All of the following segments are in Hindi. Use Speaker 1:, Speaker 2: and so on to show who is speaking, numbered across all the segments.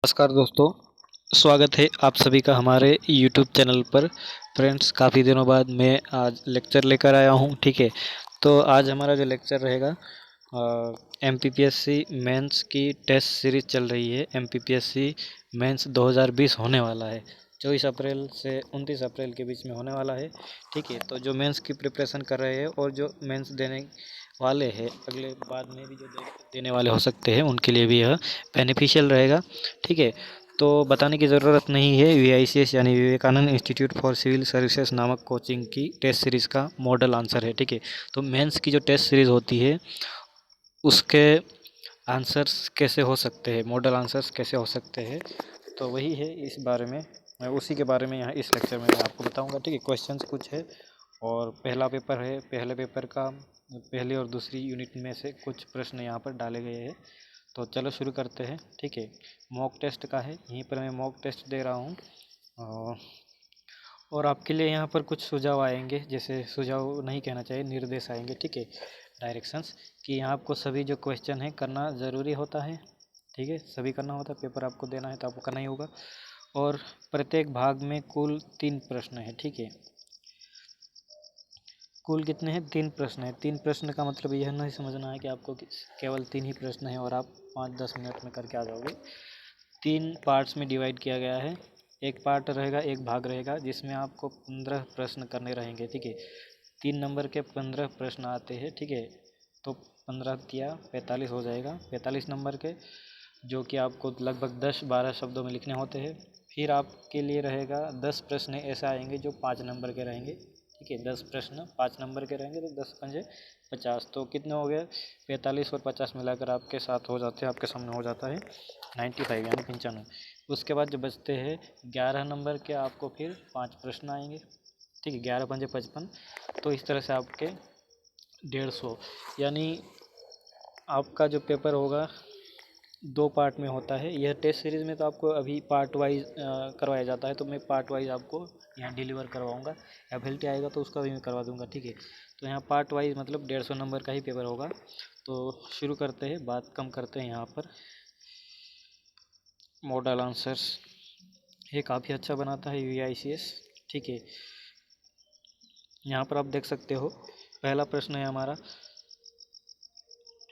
Speaker 1: नमस्कार दोस्तों, स्वागत है आप सभी का हमारे YouTube चैनल पर। फ्रेंड्स, काफ़ी दिनों बाद मैं आज लेक्चर लेकर आया हूँ। ठीक है, तो आज हमारा जो लेक्चर रहेगा MPPSC मेंस की टेस्ट सीरीज चल रही है। MPPSC मेंस 2020 होने वाला है, 24 अप्रैल से 29 अप्रैल के बीच में होने वाला है। ठीक है, तो जो मेंस की प्रिपरेशन कर रहे हैं और जो मेंस देने वाले हैं, अगले बाद में भी जो देने वाले हो सकते हैं, उनके लिए भी यह बेनिफिशियल रहेगा। ठीक है, तो बताने की ज़रूरत नहीं है, VICS यानी Vivekananda Institute for Civil Services नामक कोचिंग की टेस्ट सीरीज़ का मॉडल आंसर है। ठीक है, तो मेंस की जो टेस्ट सीरीज़ होती है उसके आंसर्स कैसे हो सकते हैं, मॉडल आंसर्स कैसे हो सकते हैं, तो वही है इस बारे में, उसी के बारे में यहाँ इस लेक्चर में मैं आपको बताऊंगा। ठीक है, क्वेश्चंस कुछ है और पहला पेपर है। पहले पेपर का पहली और दूसरी यूनिट में से कुछ प्रश्न यहाँ पर डाले गए हैं, तो चलो शुरू करते हैं। ठीक है, मॉक टेस्ट का है, यहीं पर मैं मॉक टेस्ट दे रहा हूँ और आपके लिए यहाँ पर कुछ सुझाव आएंगे, जैसे सुझाव नहीं कहना चाहिए, निर्देश आएंगे। ठीक है, डायरेक्शंस कि यहाँ आपको सभी जो क्वेश्चन है करना ज़रूरी होता है। ठीक है, सभी करना होता है, पेपर आपको देना है तो आपको करना ही होगा। और प्रत्येक भाग में कुल 3 प्रश्न है। ठीक है, कुल कितने हैं? 3 प्रश्न है। 3 प्रश्न का मतलब यह नहीं समझना है कि आपको केवल 3 ही प्रश्न हैं और आप 5-10 मिनट में करके आ जाओगे। 3 पार्ट्स में डिवाइड किया गया है। एक पार्ट रहेगा, एक भाग रहेगा जिसमें आपको 15 प्रश्न करने रहेंगे। ठीक है, 3 नंबर के 15 प्रश्न आते हैं। ठीक है, तो 15 किया 45 हो जाएगा, 45 नंबर के, जो कि आपको लगभग 10-12 शब्दों में लिखने होते हैं। फिर आपके लिए रहेगा 10 प्रश्न ऐसे आएंगे जो 5 नंबर के रहेंगे। ठीक है, 10 प्रश्न 5 नंबर के रहेंगे, तो 10 पंजे 50, तो कितने हो गए? 45 और 50 मिलाकर आपके साथ हो जाते हैं, आपके सामने हो जाता है 95 यानी 95। उसके बाद जो बचते हैं 11 नंबर के, आपको फिर 5 प्रश्न आएंगे। ठीक है, 11 पंजे 55, तो इस तरह से आपके 150, यानी आपका जो पेपर होगा 2 पार्ट में होता है। यह टेस्ट सीरीज़ में तो आपको अभी पार्ट वाइज करवाया जाता है, तो मैं पार्ट वाइज आपको यहाँ डिलीवर करवाऊँगा। एबिलिटी आएगा तो उसका भी मैं करवा दूँगा। ठीक है, तो यहाँ पार्ट वाइज मतलब 150 नंबर का ही पेपर होगा। तो शुरू करते हैं, बात कम करते हैं। यहाँ पर मॉडल आंसर्स ये काफ़ी अच्छा बनाता है VICS। ठीक है, यहाँ पर आप देख सकते हो, पहला प्रश्न है हमारा,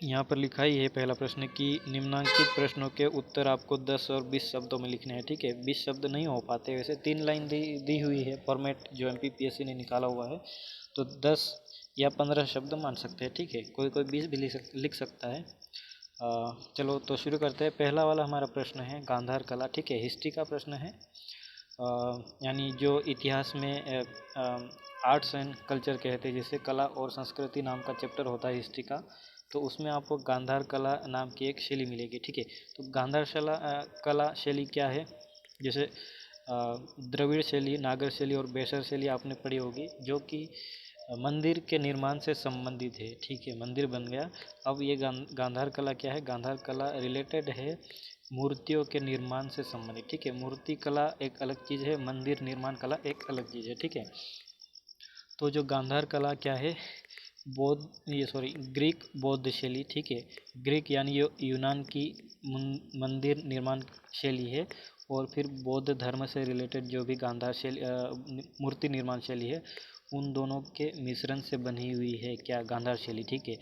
Speaker 1: यहाँ पर लिखा ही है पहला प्रश्न कि निम्नांकित प्रश्नों के उत्तर आपको 10 और 20 शब्दों में लिखने हैं। ठीक है, 20 शब्द नहीं हो पाते, वैसे 3 लाइन दी हुई है फॉर्मेट जो MPPSC ने निकाला हुआ है, तो 10 या 15 शब्द मान सकते हैं। ठीक है, कोई कोई 20 भी लिख सकता है। चलो तो शुरू करते हैं। पहला वाला हमारा प्रश्न है गांधार कला। ठीक है, हिस्ट्री का प्रश्न है, यानी जो इतिहास में आर्ट्स एंड कल्चर कहते हैं, जिसे कला और संस्कृति नाम का चैप्टर होता है हिस्ट्री का, तो उसमें आपको गांधार कला नाम की एक शैली मिलेगी। ठीक है, तो गांधार कला शैली क्या है? जैसे द्रविड़ शैली, नागर शैली और बेसर शैली आपने पढ़ी होगी, जो कि मंदिर के निर्माण से संबंधित है। ठीक है, मंदिर बन गया। अब ये गांधार कला क्या है? गांधार कला रिलेटेड है मूर्तियों के निर्माण से संबंधित। ठीक है, मूर्ति कला एक अलग चीज़ है, मंदिर निर्माण कला एक अलग चीज़ है। ठीक है, तो जो गांधार कला क्या है, ग्रीक बौद्ध शैली। ठीक है, ग्रीक यानी यूनान की मंदिर निर्माण शैली है, और फिर बौद्ध धर्म से रिलेटेड जो भी गांधार शैली मूर्ति निर्माण शैली है, उन दोनों के मिश्रण से बनी हुई है क्या? गांधार शैली। ठीक है,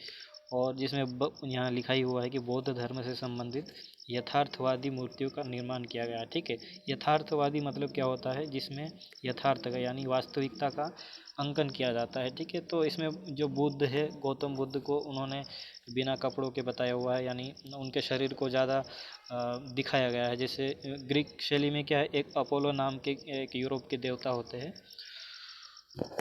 Speaker 1: और जिसमें यहाँ लिखा ही हुआ है कि बौद्ध धर्म से संबंधित यथार्थवादी मूर्तियों का निर्माण किया गया। ठीक है, यथार्थवादी मतलब क्या होता है? जिसमें यथार्थ का यानी वास्तविकता का अंकन किया जाता है। ठीक है, तो इसमें जो बुद्ध है, गौतम बुद्ध को उन्होंने बिना कपड़ों के बताया हुआ है, यानी उनके शरीर को ज़्यादा दिखाया गया है। जैसे ग्रीक शैली में क्या है, एक अपोलो नाम के एक यूरोप के देवता होते हैं,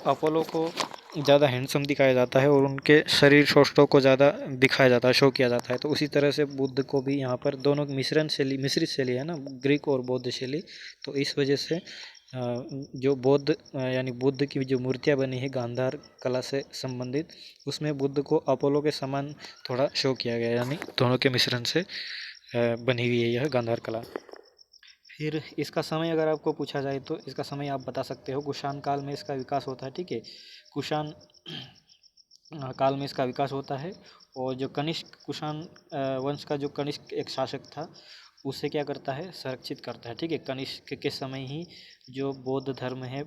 Speaker 1: अपोलो को ज़्यादा हैंडसम दिखाया जाता है और उनके शरीर सौष्ठव को ज़्यादा दिखाया जाता है, शो किया जाता है। तो उसी तरह से बुद्ध को भी यहाँ पर दोनों मिश्रित शैली है ना, ग्रीक और बौद्ध शैली, तो इस वजह से जो बौद्ध यानी बुद्ध की जो मूर्तियाँ बनी है गांधार कला से संबंधित, उसमें बुद्ध को अपोलो के समान थोड़ा शो किया गया, यानी दोनों के मिश्रण से बनी हुई है यह गांधार कला। फिर इसका समय अगर आपको पूछा जाए तो इसका समय आप बता सकते हो, कुषाण काल में इसका विकास होता है। ठीक है, कुषाण काल में इसका विकास होता है, और जो कनिष्क कुषाण वंश का जो कनिष्क एक शासक था, उसे क्या करता है, संरक्षित करता है। ठीक है, कनिष्क के समय ही जो बौद्ध धर्म है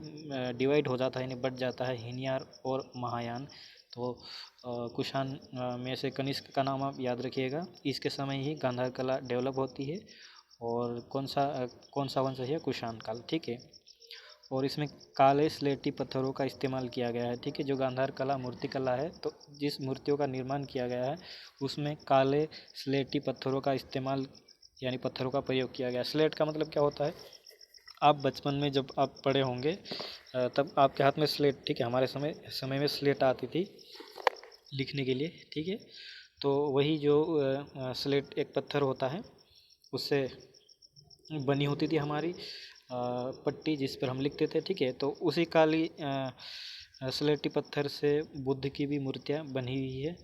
Speaker 1: डिवाइड हो जाता है, यानी बढ़ जाता है हीनयान और महायान। तो कुषाण में से कनिष्क का नाम आप याद रखिएगा। इसके समय ही गांधार कला डेवलप होती है। और कौन सा वंश है, कुषाण काल। ठीक है, और इसमें काले स्लेटी पत्थरों का इस्तेमाल किया गया है। ठीक है, जो गांधार कला मूर्ति कला है, तो जिस मूर्तियों का निर्माण किया गया है उसमें काले स्लेटी पत्थरों का इस्तेमाल यानी पत्थरों का प्रयोग किया गया। स्लेट का मतलब क्या होता है, आप बचपन में जब आप पढ़े होंगे तब आपके हाथ में स्लेट, ठीक है, हमारे समय में स्लेट आती थी लिखने के लिए। ठीक है, तो वही जो स्लेट एक पत्थर होता है उससे बनी होती थी हमारी पट्टी, जिस पर हम लिखते थे। ठीक है, तो उसी काली स्लेटी पत्थर से बुद्ध की भी मूर्तियाँ बनी हुई है।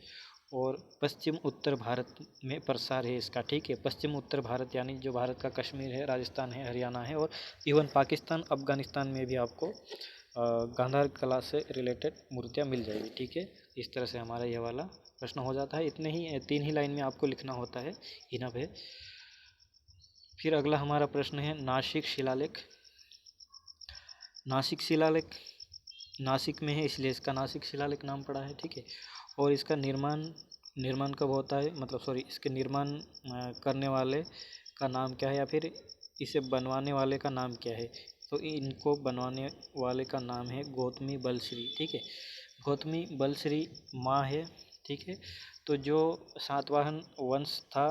Speaker 1: और पश्चिम उत्तर भारत में प्रसार है इसका। ठीक है, पश्चिम उत्तर भारत यानी जो भारत का कश्मीर है, राजस्थान है, हरियाणा है, और इवन पाकिस्तान, अफगानिस्तान में भी आपको गांधार कला से रिलेटेड मूर्तियाँ मिल जाएगी। ठीक है, इस तरह से हमारा यह वाला प्रश्न हो जाता है। इतने ही 3 ही लाइन में आपको लिखना होता है, इनफ है। फिर अगला हमारा प्रश्न है नासिक शिलालेख। नासिक शिलालेख नासिक में है इसलिए इसका नासिक शिलालेख नाम पड़ा है। ठीक है, और इसका निर्माण कब होता है, मतलब सॉरी, इसके निर्माण करने वाले का नाम क्या है, या फिर इसे बनवाने वाले का नाम क्या है। तो इनको बनवाने वाले का नाम है गौतमी बलश्री। ठीक है, गौतमी बलश्री माँ है। ठीक है, तो जो सातवाहन वंश था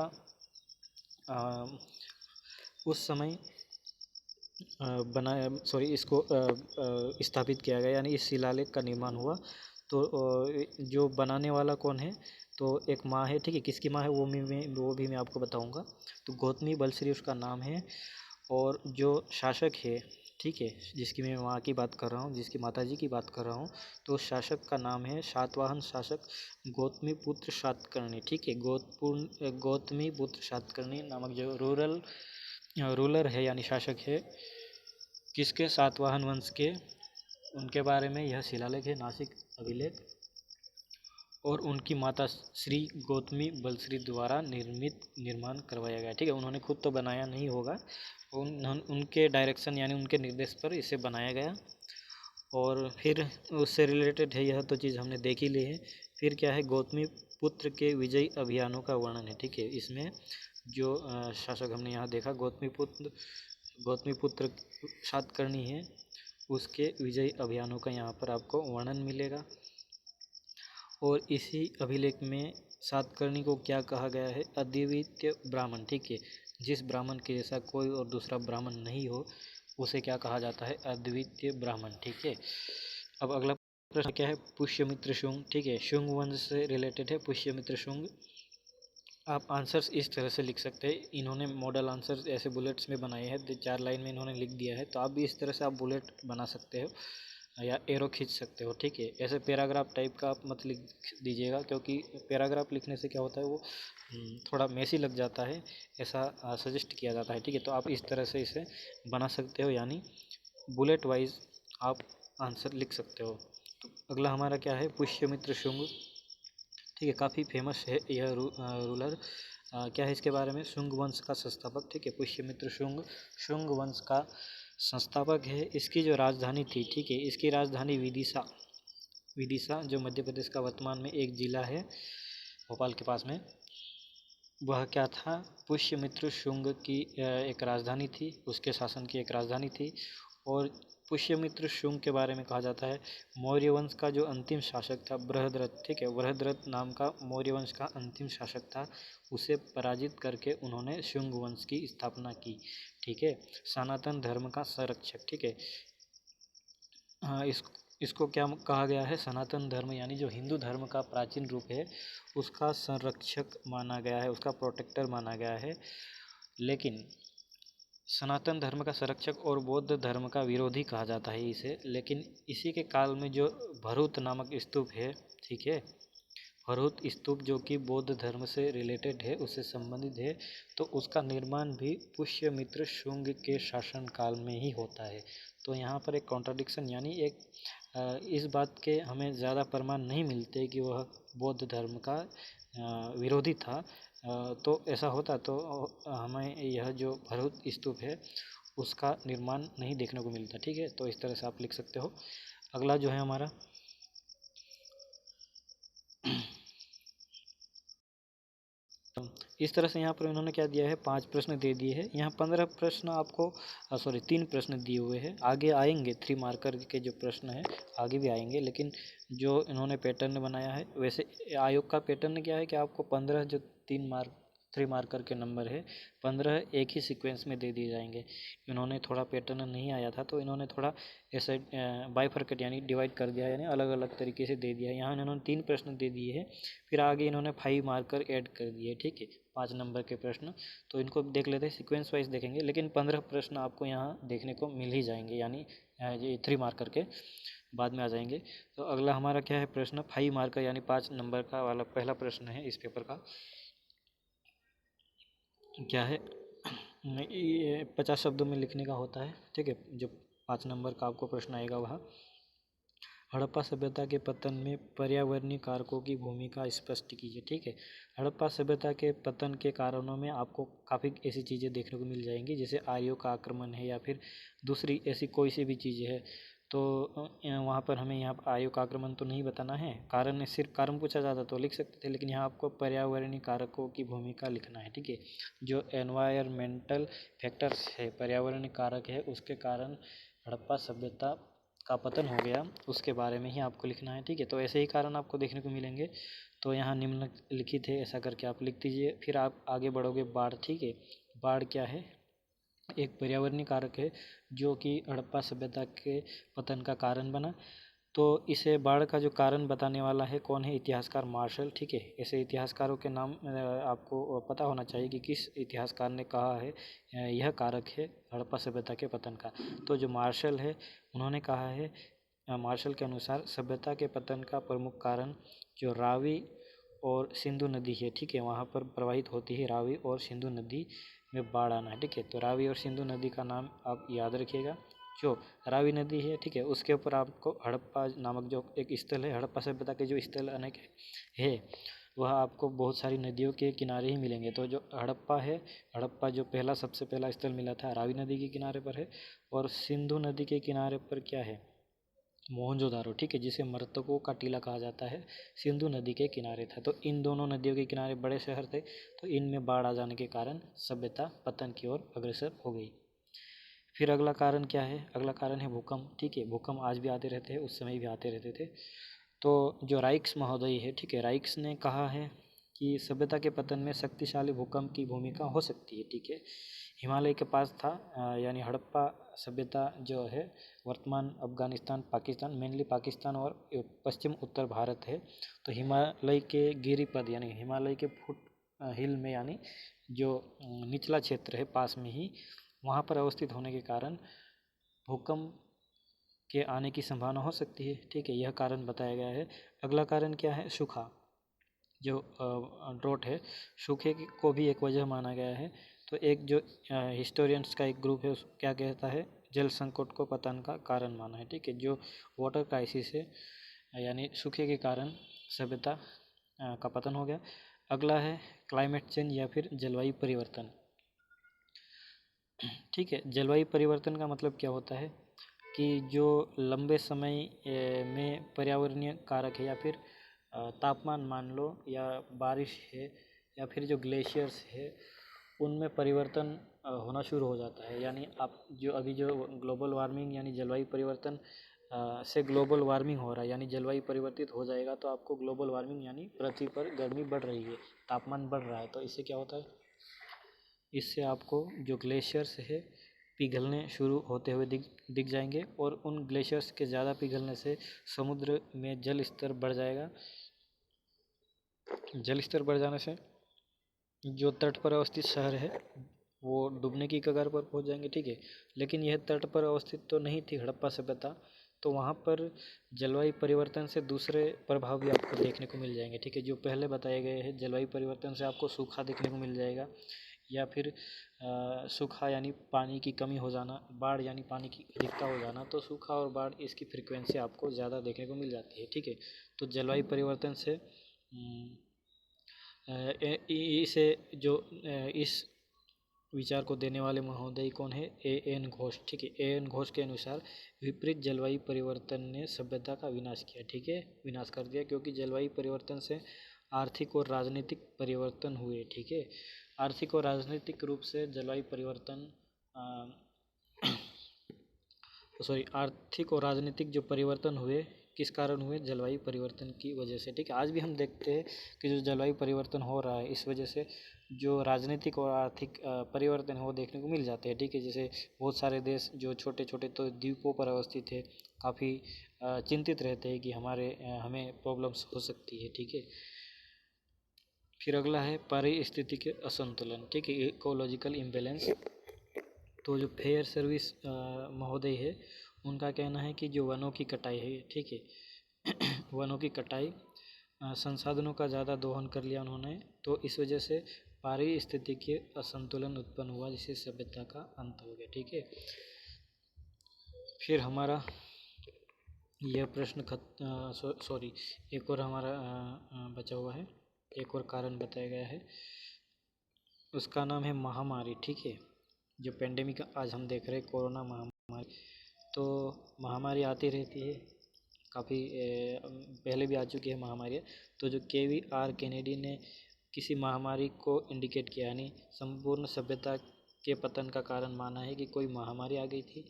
Speaker 1: उस समय बनाया, सॉरी, इसको स्थापित किया गया, यानी इस शिलालेख का निर्माण हुआ। तो जो बनाने वाला कौन है, तो एक माँ है। ठीक है, किसकी माँ है वो भी मैं आपको बताऊंगा। तो गौतमी बलश्री उसका नाम है। और जो शासक है, ठीक है, जिसकी मैं माँ की बात कर रहा हूँ, जिसकी माता जी की बात कर रहा हूँ, तो शासक का नाम है सातवाहन शासक गौतमी पुत्र सातकर्णी। ठीक है, गौतमी पुत्र सातकर्णी नामक जो रूलर है यानी शासक है किसके, सातवाहन वंश के, उनके बारे में यह शिलालेख है, नासिक अभिलेख। और उनकी माता श्री गौतमी बलश्री द्वारा निर्माण करवाया गया। ठीक है, उन्होंने खुद तो बनाया नहीं होगा, उनके डायरेक्शन यानी उनके निर्देश पर इसे बनाया गया। और फिर उससे रिलेटेड है, यह तो चीज़ हमने देख ही ली है। फिर क्या है, गौतमी पुत्र के विजयी अभियानों का वर्णन है। ठीक है, इसमें जो शासक हमने यहाँ देखा गौतमी पुत्र सातकर्णी है, उसके विजयी अभियानों का यहाँ पर आपको वर्णन मिलेगा। और इसी अभिलेख में सातकर्णी को क्या कहा गया है, अद्वितीय ब्राह्मण। ठीक है, जिस ब्राह्मण के जैसा कोई और दूसरा ब्राह्मण नहीं हो उसे क्या कहा जाता है, अद्वितीय ब्राह्मण। ठीक है, अब अगला प्रश्न क्या है, पुष्यमित्र शुंग। ठीक है, शुंग वंश से रिलेटेड है पुष्यमित्र शुंग। आप आंसर्स इस तरह से लिख सकते हैं, इन्होंने मॉडल आंसर्स ऐसे बुलेट्स में बनाए हैं, 4 लाइन में इन्होंने लिख दिया है, तो आप भी इस तरह से आप बुलेट बना सकते हो या एरो खींच सकते हो। ठीक है, ऐसे पैराग्राफ टाइप का आप मत लिख दीजिएगा, क्योंकि पैराग्राफ लिखने से क्या होता है, वो थोड़ा मेसी लग जाता है, ऐसा सजेस्ट किया जाता है। ठीक है, तो आप इस तरह से इसे बना सकते हो, यानी बुलेट वाइज आप आंसर लिख सकते हो। तो अगला हमारा क्या है, पुष्यमित्र शुंग। ठीक है, काफ़ी फेमस है यह रूलर। क्या है इसके बारे में, शुंग वंश का संस्थापक। ठीक है, पुष्यमित्र शुंग शुंग वंश का संस्थापक है। इसकी जो राजधानी थी, ठीक है, इसकी राजधानी विदिशा जो मध्य प्रदेश का वर्तमान में एक जिला है भोपाल के पास में, वह क्या था, पुष्यमित्र शुंग की एक राजधानी थी, उसके शासन की एक राजधानी थी। और पुष्यमित्र शुंग के बारे में कहा जाता है मौर्य वंश का जो अंतिम शासक था बृहद्रथ। ठीक है, बृहद्रथ नाम का मौर्य वंश का अंतिम शासक था, उसे पराजित करके उन्होंने शुंग वंश की स्थापना की। ठीक है, सनातन धर्म का संरक्षक। ठीक है, हाँ, इसको क्या कहा गया है, सनातन धर्म यानी जो हिंदू धर्म का प्राचीन रूप है उसका संरक्षक माना गया है, उसका प्रोटेक्टर माना गया है। लेकिन सनातन धर्म का संरक्षक और बौद्ध धर्म का विरोधी कहा जाता है इसे। लेकिन इसी के काल में जो भरूत नामक स्तूप है, ठीक है, भरूत स्तूप जो कि बौद्ध धर्म से रिलेटेड है, उससे संबंधित है, तो उसका निर्माण भी पुष्यमित्र शुंग के शासन काल में ही होता है। तो यहाँ पर एक कॉन्ट्राडिक्शन यानी एक इस बात के हमें ज़्यादा प्रमाण नहीं मिलते कि वह बौद्ध धर्म का विरोधी था, तो ऐसा होता तो हमें यह जो भरूच स्तूप है उसका निर्माण नहीं देखने को मिलता। ठीक है, तो इस तरह से आप लिख सकते हो। अगला जो है हमारा इस तरह से यहाँ पर इन्होंने क्या दिया है, 5 प्रश्न दे दिए हैं। यहाँ 15 प्रश्न आपको 3 प्रश्न दिए हुए हैं। आगे आएंगे 3 मार्कर के जो प्रश्न है आगे भी आएंगे, लेकिन जो इन्होंने पैटर्न बनाया है वैसे आयोग का पैटर्न क्या है कि आपको 15 जो 3 मार्कर के नंबर है 15 एक ही सीक्वेंस में दे दिए जाएंगे। इन्होंने थोड़ा पैटर्न नहीं आया था तो इन्होंने थोड़ा ऐसे बाइफरकेट यानी डिवाइड कर दिया, यानी अलग अलग तरीके से दे दिया। यहाँ इन्होंने 3 प्रश्न दे दिए हैं, फिर आगे इन्होंने 5 मार्कर ऐड कर दिए। ठीक है, 5 नंबर के प्रश्न, तो इनको देख लेते हैं, सीक्वेंस वाइज देखेंगे, लेकिन 15 प्रश्न आपको यहाँ देखने को मिल ही जाएंगे, यानी ये 3 मार्कर के बाद में आ जाएंगे। तो अगला हमारा क्या है प्रश्न, 5 मार्कर यानी 5 नंबर का वाला पहला प्रश्न है इस पेपर का। क्या है, ये 50 शब्दों में लिखने का होता है। ठीक है, जो 5 नंबर का आपको प्रश्न आएगा वह हड़प्पा सभ्यता के पतन में पर्यावरणीय कारकों की भूमिका स्पष्ट कीजिए। ठीक है, हड़प्पा सभ्यता के पतन के कारणों में आपको काफ़ी ऐसी चीज़ें देखने को मिल जाएंगी, जैसे आर्यों का आक्रमण है या फिर दूसरी ऐसी कोई सी भी चीज़ है। तो वहाँ पर हमें यहाँ आर्यों का आक्रमण तो नहीं बताना है, कारण सिर्फ कारण पूछा जाता तो लिख सकते थे, लेकिन यहाँ आपको पर्यावरणीय कारकों की भूमिका लिखना है। ठीक है, जो एनवायरमेंटल फैक्टर्स है, पर्यावरणीय कारक है, उसके कारण हड़प्पा सभ्यता का पतन हो गया, उसके बारे में ही आपको लिखना है। ठीक है, तो ऐसे ही कारण आपको देखने को मिलेंगे। तो यहाँ निम्नलिखित है, ऐसा करके आप लिख दीजिए, फिर आप आगे बढ़ोगे। बाढ़, ठीक है, बाढ़ क्या है, एक पर्यावरणीय कारक है जो कि हड़प्पा सभ्यता के पतन का कारण बना। तो इसे बाढ़ का जो कारण बताने वाला है कौन है, इतिहासकार मार्शल। ठीक है, ऐसे इतिहासकारों के नाम आपको पता होना चाहिए कि किस इतिहासकार ने कहा है यह कारक है हड़प्पा सभ्यता के पतन का। तो जो मार्शल है उन्होंने कहा है, मार्शल के अनुसार सभ्यता के पतन का प्रमुख कारण जो रावी और सिंधु नदी है, ठीक है, वहाँ पर प्रवाहित होती है रावी और सिंधु नदी में बाढ़ आना है। ठीक है, तो रावी और सिंधु नदी का नाम आप याद रखिएगा। जो रावी नदी है, ठीक है, उसके ऊपर आपको हड़प्पा नामक जो एक स्थल है, हड़प्पा सभ्यता के जो स्थल अनेक है वह आपको बहुत सारी नदियों के किनारे ही मिलेंगे। तो जो हड़प्पा है, हड़प्पा जो सबसे पहला स्थल मिला था रावी नदी के किनारे पर है, और सिंधु नदी के किनारे पर क्या है, मोहनजोदारो। ठीक है, जिसे मृतकों का टीला कहा जाता है, सिंधु नदी के किनारे था। तो इन दोनों नदियों के किनारे बड़े शहर थे, तो इनमें बाढ़ आ जाने के कारण सभ्यता पतन की ओर अग्रसर हो गई। फिर अगला कारण क्या है, अगला कारण है भूकंप। ठीक है, भूकंप आज भी आते रहते हैं, उस समय भी आते रहते थे। तो जो राइक्स महोदय है, ठीक है, राइक्स ने कहा है कि सभ्यता के पतन में शक्तिशाली भूकंप की भूमिका हो सकती है। ठीक है, हिमालय के पास था, यानी हड़प्पा सभ्यता जो है वर्तमान अफगानिस्तान, पाकिस्तान, मेनली पाकिस्तान और पश्चिम उत्तर भारत है। तो हिमालय के गिरिपद यानी हिमालय के फुट हिल में, यानी जो निचला क्षेत्र है पास में ही, वहाँ पर अवस्थित होने के कारण भूकंप के आने की संभावना हो सकती है। ठीक है, यह कारण बताया गया है। अगला कारण क्या है, सूखा, जो ड्रॉट है, सूखे को भी एक वजह माना गया है। तो एक जो हिस्टोरियंस का एक ग्रुप है उस क्या कहता है, जल संकट को पतन का कारण माना है। ठीक है, जो वाटर क्राइसिस है यानी सूखे के कारण सभ्यता का पतन हो गया। अगला है क्लाइमेट चेंज या फिर जलवायु परिवर्तन। ठीक है, जलवायु परिवर्तन का मतलब क्या होता है कि जो लंबे समय में पर्यावरणीय कारक है, या फिर तापमान मान लो, या बारिश है, या फिर जो ग्लेशियर्स है उनमें परिवर्तन होना शुरू हो जाता है। यानी आप जो अभी जो ग्लोबल वार्मिंग यानी जलवायु परिवर्तन से ग्लोबल वार्मिंग हो रहा है, यानी जलवायु परिवर्तित हो जाएगा तो आपको ग्लोबल वार्मिंग यानी पृथ्वी पर गर्मी बढ़ रही है, तापमान बढ़ रहा है। तो इससे क्या होता है, इससे आपको जो ग्लेशियर्स है पिघलने शुरू होते हुए दिख जाएंगे, और उन ग्लेशियर्स के ज़्यादा पिघलने से समुद्र में जल स्तर बढ़ जाएगा। जल स्तर बढ़ जाने से जो तट पर अवस्थित शहर है वो डूबने की कगार पर पहुंच जाएंगे। ठीक है, लेकिन यह तट पर अवस्थित तो नहीं थी हड़प्पा सभ्यता, तो वहाँ पर जलवायु परिवर्तन से दूसरे प्रभाव भी आपको देखने को मिल जाएंगे। ठीक है, जो पहले बताए गए हैं, जलवायु परिवर्तन से आपको सूखा देखने को मिल जाएगा, या फिर सूखा यानी पानी की कमी हो जाना, बाढ़ यानी पानी की अधिकता हो जाना। तो सूखा और बाढ़ इसकी फ्रीक्वेंसी आपको ज़्यादा देखने को मिल जाती है। ठीक है, तो जलवायु परिवर्तन से इसे जो इस विचार को देने वाले महोदय कौन है? A.N. घोष। ठीक है, A.N. घोष के अनुसार विपरीत जलवायु परिवर्तन ने सभ्यता का विनाश किया। ठीक है, विनाश कर दिया, क्योंकि जलवायु परिवर्तन से आर्थिक और राजनीतिक परिवर्तन हुए। ठीक है, आर्थिक और राजनीतिक रूप से जलवायु परिवर्तन आर्थिक और राजनीतिक जो परिवर्तन हुए, किस कारण हुए? जलवायु परिवर्तन की वजह से। ठीक है, आज भी हम देखते हैं कि जो जलवायु परिवर्तन हो रहा है, इस वजह से जो राजनीतिक और आर्थिक परिवर्तन है वो देखने को मिल जाते हैं। ठीक है, जैसे बहुत सारे देश जो छोटे छोटे तो द्वीपों पर अवस्थित है, काफ़ी चिंतित रहते हैं कि हमें प्रॉब्लम्स हो सकती है। ठीक है, फिर अगला है पारिस्थितिक असंतुलन। ठीक है, इकोलॉजिकल इम्बैलेंस। तो जो फेयर सर्विस महोदय है, उनका कहना है कि जो वनों की कटाई है, ठीक है वनों की कटाई, संसाधनों का ज़्यादा दोहन कर लिया उन्होंने, तो इस वजह से पारिस्थितिकीय असंतुलन उत्पन्न हुआ, जिससे सभ्यता का अंत हो गया। ठीक है, फिर हमारा यह प्रश्न एक और हमारा बचा हुआ है, एक और कारण बताया गया है, उसका नाम है महामारी। ठीक है, जो पेंडेमिक आज हम देख रहे हैं, कोरोना महामारी, तो महामारी आती रहती है, काफ़ी पहले भी आ चुकी है महामारी। तो जो KVR केनेडी ने किसी महामारी को इंडिकेट किया, यानी संपूर्ण सभ्यता के पतन का कारण माना है कि कोई महामारी आ गई थी।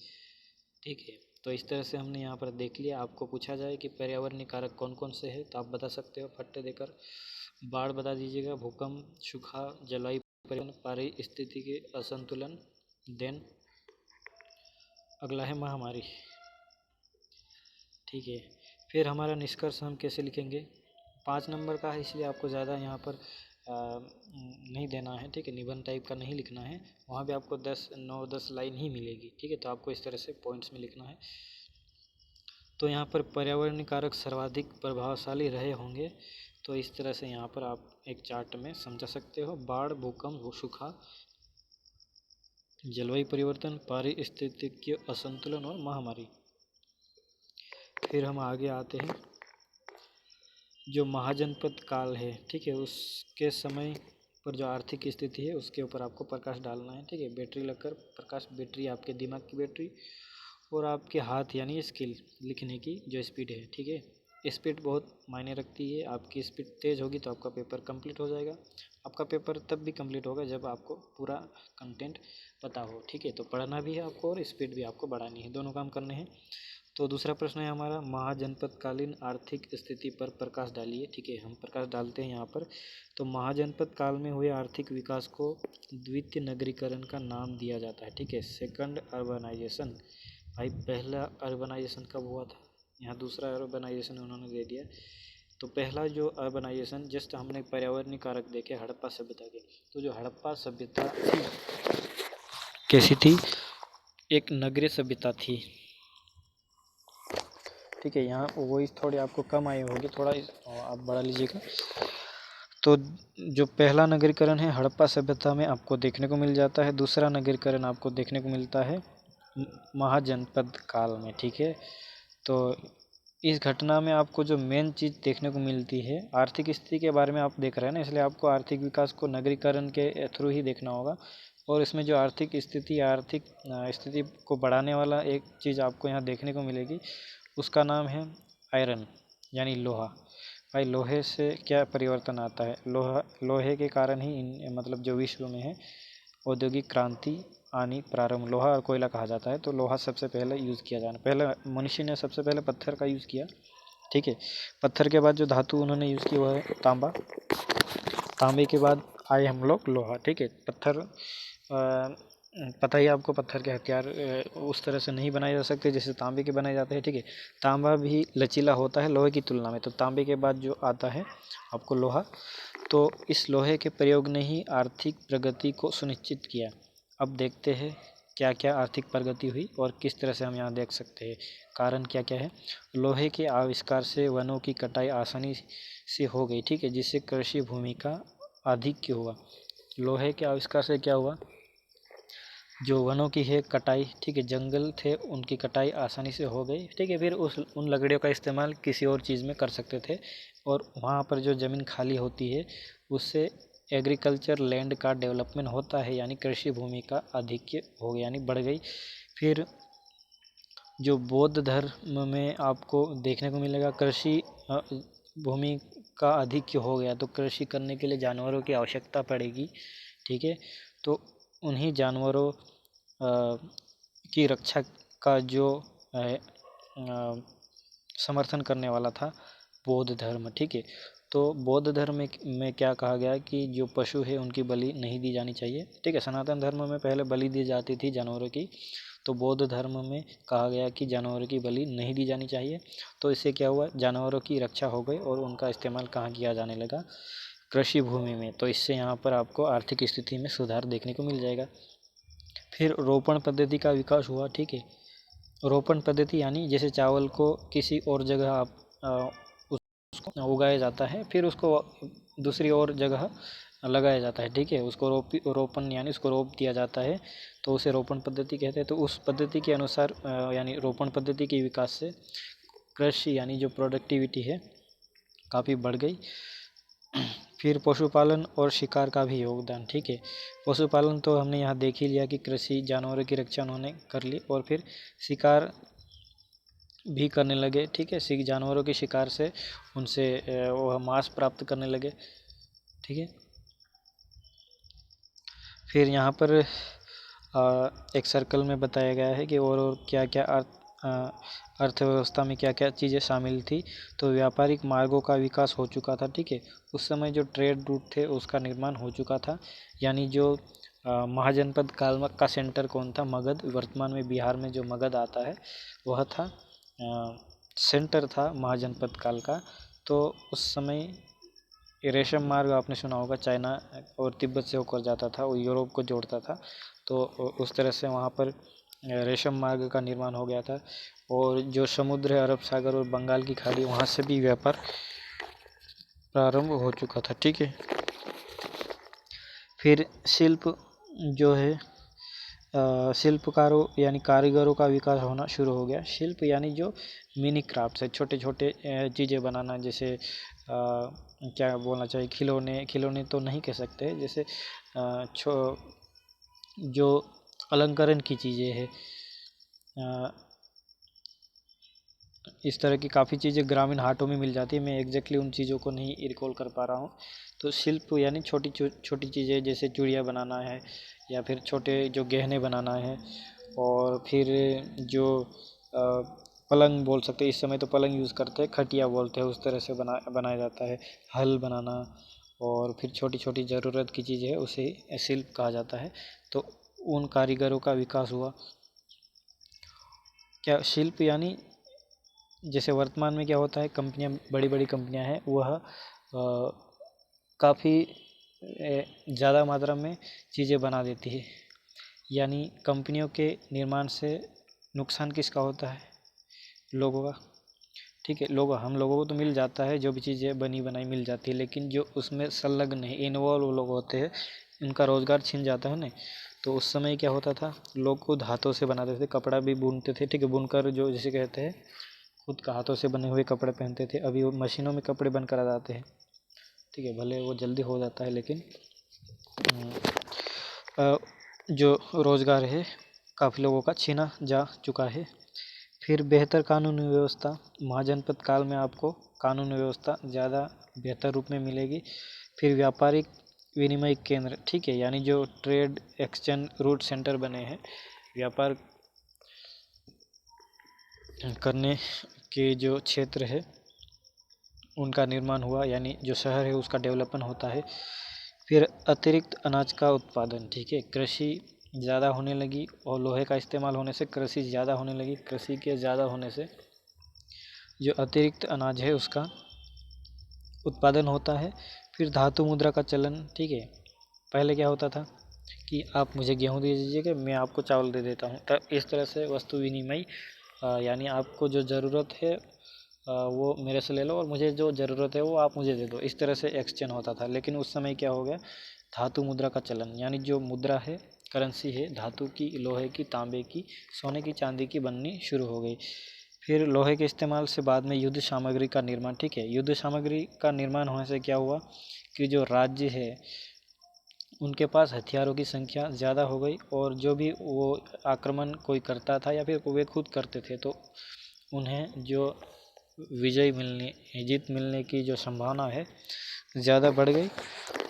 Speaker 1: ठीक है, तो इस तरह से हमने यहाँ पर देख लिया। आपको पूछा जाए कि पर्यावरणीय कारक कौन कौन से हैं, तो आप बता सकते हो फट्टे देकर। बाढ़ बता दीजिएगा, भूकंप, सूखा, जलवायु परिवर्तन, पारिस्थितिकी असंतुलन, देन अगला है महामारी। ठीक है, फिर हमारा निष्कर्ष हम कैसे लिखेंगे? 5 नंबर का है, इसलिए आपको ज़्यादा यहाँ पर नहीं देना है। ठीक है, निबंध टाइप का नहीं लिखना है, वहाँ भी आपको 9-10 लाइन ही मिलेगी। ठीक है, तो आपको इस तरह से पॉइंट्स में लिखना है। तो यहाँ पर पर्यावरणीय कारक सर्वाधिक प्रभावशाली रहे होंगे, तो इस तरह से यहाँ पर आप एक चार्ट में समझा सकते हो। बाढ़, भूकंप, सूखा, जलवायु परिवर्तन, पारिस्थितिकीय असंतुलन और महामारी। फिर हम आगे आते हैं, जो महाजनपद काल है, ठीक है, उसके समय पर जो आर्थिक स्थिति है उसके ऊपर आपको प्रकाश डालना है। ठीक है, बैटरी लगकर प्रकाश, बैटरी आपके दिमाग की बैटरी, और आपके हाथ यानी स्किल, लिखने की जो स्पीड है। ठीक है, स्पीड बहुत मायने रखती है। आपकी स्पीड तेज़ होगी तो आपका पेपर कंप्लीट हो जाएगा। आपका पेपर तब भी कंप्लीट होगा जब आपको पूरा कंटेंट पता हो। ठीक है, तो पढ़ना भी है आपको और स्पीड भी आपको बढ़ानी है, दोनों काम करने हैं। तो दूसरा प्रश्न है हमारा, महाजनपदकालीन आर्थिक स्थिति पर प्रकाश डालिए। ठीक है, हम प्रकाश डालते हैं यहाँ पर। तो महाजनपद काल में हुए आर्थिक विकास को द्वितीय नगरीकरण का नाम दिया जाता है। ठीक है, सेकंड अर्बनाइजेशन। भाई पहला अर्बनाइजेशन कब हुआ था? यहाँ दूसरा अर्बनाइजेशन उन्होंने दे दिया। तो पहला जो अर्बनाइजेशन, जस्ट हमने पर्यावरणीय कारक देखे हड़प्पा सभ्यता के, तो जो हड़प्पा सभ्यता थी कैसी थी? एक नगरीय सभ्यता थी। ठीक है, यहाँ वॉइस थोड़ी आपको कम आई होगी, थोड़ा आप बढ़ा लीजिएगा। तो जो पहला नगरीकरण है हड़प्पा सभ्यता में आपको देखने को मिल जाता है। दूसरा नगरीकरण आपको देखने को मिलता है महाजनपद काल में। ठीक है, तो इस घटना में आपको जो मेन चीज़ देखने को मिलती है, आर्थिक स्थिति के बारे में आप देख रहे हैं ना, इसलिए आपको आर्थिक विकास को नगरीकरण के थ्रू ही देखना होगा। और इसमें जो आर्थिक स्थिति को बढ़ाने वाला एक चीज़ आपको यहाँ देखने को मिलेगी, उसका नाम है आयरन, यानी लोहा। भाई लोहे से क्या परिवर्तन आता है? लोहे के कारण ही मतलब जो विश्व में है औद्योगिक क्रांति आनी प्रारंभ। लोहा और कोयला कहा जाता है, तो लोहा सबसे पहले यूज़ किया जाना, पहले मनुष्य ने सबसे पहले पत्थर का यूज़ किया। ठीक है, पत्थर के बाद जो धातु उन्होंने यूज़ की वो है तांबा। तांबे के बाद आए हम लोग लोहा। ठीक है, पत्थर पता ही आपको, पत्थर के हथियार उस तरह से नहीं बनाए जा सकते जैसे तांबे के बनाए जाते हैं। ठीक है, तांबा भी लचीला होता है लोहे की तुलना में, तो तांबे के बाद जो आता है आपको लोहा, तो इस लोहे के प्रयोग ने ही आर्थिक प्रगति को सुनिश्चित किया। अब देखते हैं क्या क्या आर्थिक प्रगति हुई और किस तरह से हम यहाँ देख सकते हैं कारण क्या क्या है। लोहे के आविष्कार से वनों की कटाई आसानी से हो गई। ठीक है, जिससे कृषि भूमि का आधिक्य हुआ। लोहे के आविष्कार से क्या हुआ? जो वनों की है कटाई, ठीक है, जंगल थे उनकी कटाई आसानी से हो गई। ठीक है, फिर उन लकड़ियों का इस्तेमाल किसी और चीज़ में कर सकते थे, और वहाँ पर जो ज़मीन खाली होती है उससे एग्रीकल्चर लैंड का डेवलपमेंट होता है, यानी कृषि भूमि का आधिक्य हो गया, यानी बढ़ गई। फिर जो बौद्ध धर्म में आपको देखने को मिलेगा कृषि भूमि का आधिक्य हो गया, तो कृषि करने के लिए जानवरों की आवश्यकता पड़ेगी, ठीक है। तो उन्हीं जानवरों की रक्षा का जो समर्थन करने वाला था बौद्ध धर्म, ठीक है। तो बौद्ध धर्म में क्या कहा गया कि जो पशु है उनकी बलि नहीं दी जानी चाहिए, ठीक है। सनातन धर्म में पहले बलि दी जाती थी जानवरों की, तो बौद्ध धर्म में कहा गया कि जानवरों की बलि नहीं दी जानी चाहिए। तो इससे क्या हुआ, जानवरों की रक्षा हो गई और उनका इस्तेमाल कहाँ किया जाने लगा, कृषि भूमि में। तो इससे यहाँ पर आपको आर्थिक स्थिति में सुधार देखने को मिल जाएगा। फिर रोपण पद्धति का विकास हुआ, ठीक है। रोपण पद्धति यानी जैसे चावल को किसी और जगह आप उसको उगाया जाता है, फिर उसको दूसरी और जगह लगाया जाता है, ठीक है। उसको रोपण यानी उसको रोप दिया जाता है, तो उसे रोपण पद्धति कहते हैं। तो उस पद्धति के अनुसार यानी रोपण पद्धति के विकास से कृषि यानी जो प्रोडक्टिविटी है काफ़ी बढ़ गई। फिर पशुपालन और शिकार का भी योगदान, ठीक है। पशुपालन तो हमने यहाँ देख ही लिया कि कृषि जानवरों की रक्षा उन्होंने कर ली, और फिर शिकार भी करने लगे, ठीक है। जानवरों के शिकार से उनसे वो मांस प्राप्त करने लगे, ठीक है। फिर यहाँ पर एक सर्कल में बताया गया है कि और क्या क्या अर्थव्यवस्था में क्या क्या चीज़ें शामिल थी। तो व्यापारिक मार्गों का विकास हो चुका था, ठीक है। उस समय जो ट्रेड रूट थे उसका निर्माण हो चुका था, यानी जो महाजनपद काल का सेंटर कौन था, मगध। वर्तमान में बिहार में जो मगध आता है वह था सेंटर था महाजनपद काल का। तो उस समय रेशम मार्ग आपने सुना होगा, चाइना और तिब्बत से होकर जाता था, वो यूरोप को जोड़ता था। तो उस तरह से वहाँ पर रेशम मार्ग का निर्माण हो गया था। और जो समुद्र है, अरब सागर और बंगाल की खाड़ी, वहाँ से भी व्यापार प्रारंभ हो चुका था, ठीक है। फिर शिल्प जो है, शिल्पकारों यानी कारीगरों का विकास होना शुरू हो गया। शिल्प यानी जो मिनी क्राफ्ट है, छोटे छोटे चीज़ें बनाना, जैसे क्या बोलना चाहिए, खिलौने तो नहीं कह सकते, जैसे जो अलंकरण की चीज़ें हैं, इस तरह की काफ़ी चीज़ें ग्रामीण हाटों में मिल जाती है। मैं एग्जैक्टली उन चीज़ों को नहीं रिकॉल कर पा रहा हूँ। तो शिल्प यानी छोटी छोटी चीज़ें, जैसे चूड़ियाँ बनाना है या फिर छोटे जो गहने बनाना है, और फिर जो पलंग बोल सकते हैं, इस समय तो पलंग यूज़ करते हैं, खटिया बोलते हैं, उस तरह से बनाया जाता है। हल बनाना और फिर छोटी छोटी ज़रूरत की चीज़ें है, उसे शिल्प कहा जाता है। तो उन कारीगरों का विकास हुआ। क्या शिल्प यानी जैसे वर्तमान में क्या होता है, कंपनियां, बड़ी बड़ी कंपनियां हैं, वह काफ़ी ज़्यादा मात्रा में चीज़ें बना देती है। यानी कंपनियों के निर्माण से नुकसान किसका होता है, लोगों का, ठीक है। हम लोगों को तो मिल जाता है, जो भी चीज़ें बनी बनाई मिल जाती है, लेकिन जो उसमें संलग्न है, इन्वॉल्व लोग होते हैं, उनका रोज़गार छिन जाता है ना। तो उस समय क्या होता था, लोग खुद हाथों से बनाते थे, कपड़ा भी बुनते थे, ठीक है। बुनकर जो जिसे कहते हैं, खुद का हाथों से बने हुए कपड़े पहनते थे। अभी वो मशीनों में कपड़े बनकर आ जाते हैं, ठीक है। भले वो जल्दी हो जाता है, लेकिन जो रोज़गार है काफ़ी लोगों का छीना जा चुका है। फिर बेहतर कानूनी व्यवस्था, महाजनपद काल में आपको कानून व्यवस्था ज़्यादा बेहतर रूप में मिलेगी। फिर व्यापारिक विनिमय केंद्र, ठीक है, यानी जो ट्रेड एक्सचेंज रूट सेंटर बने हैं, व्यापार करने के जो क्षेत्र है उनका निर्माण हुआ, यानी जो शहर है उसका डेवलपमेंट होता है। फिर अतिरिक्त अनाज का उत्पादन, ठीक है। कृषि ज़्यादा होने लगी और लोहे का इस्तेमाल होने से कृषि ज़्यादा होने लगी। कृषि के ज़्यादा होने से जो अतिरिक्त अनाज है उसका उत्पादन होता है। फिर धातु मुद्रा का चलन, ठीक है। पहले क्या होता था कि आप मुझे गेहूँ दे दीजिएगा, मैं आपको चावल दे देता हूँ। तब इस तरह से वस्तु विनिमय, यानी आपको जो ज़रूरत है वो मेरे से ले लो, और मुझे जो ज़रूरत है वो आप मुझे दे दो, इस तरह से एक्सचेंज होता था। लेकिन उस समय क्या हो गया, धातु मुद्रा का चलन, यानी जो मुद्रा है, करेंसी है, धातु की, लोहे की, तांबे की, सोने की, चांदी की बननी शुरू हो गई। फिर लोहे के इस्तेमाल से बाद में युद्ध सामग्री का निर्माण, ठीक है। युद्ध सामग्री का निर्माण होने से क्या हुआ कि जो राज्य है उनके पास हथियारों की संख्या ज़्यादा हो गई, और जो भी वो आक्रमण कोई करता था या फिर वे खुद करते थे तो उन्हें जो विजय मिलने जीत मिलने की जो संभावना है ज़्यादा बढ़ गई,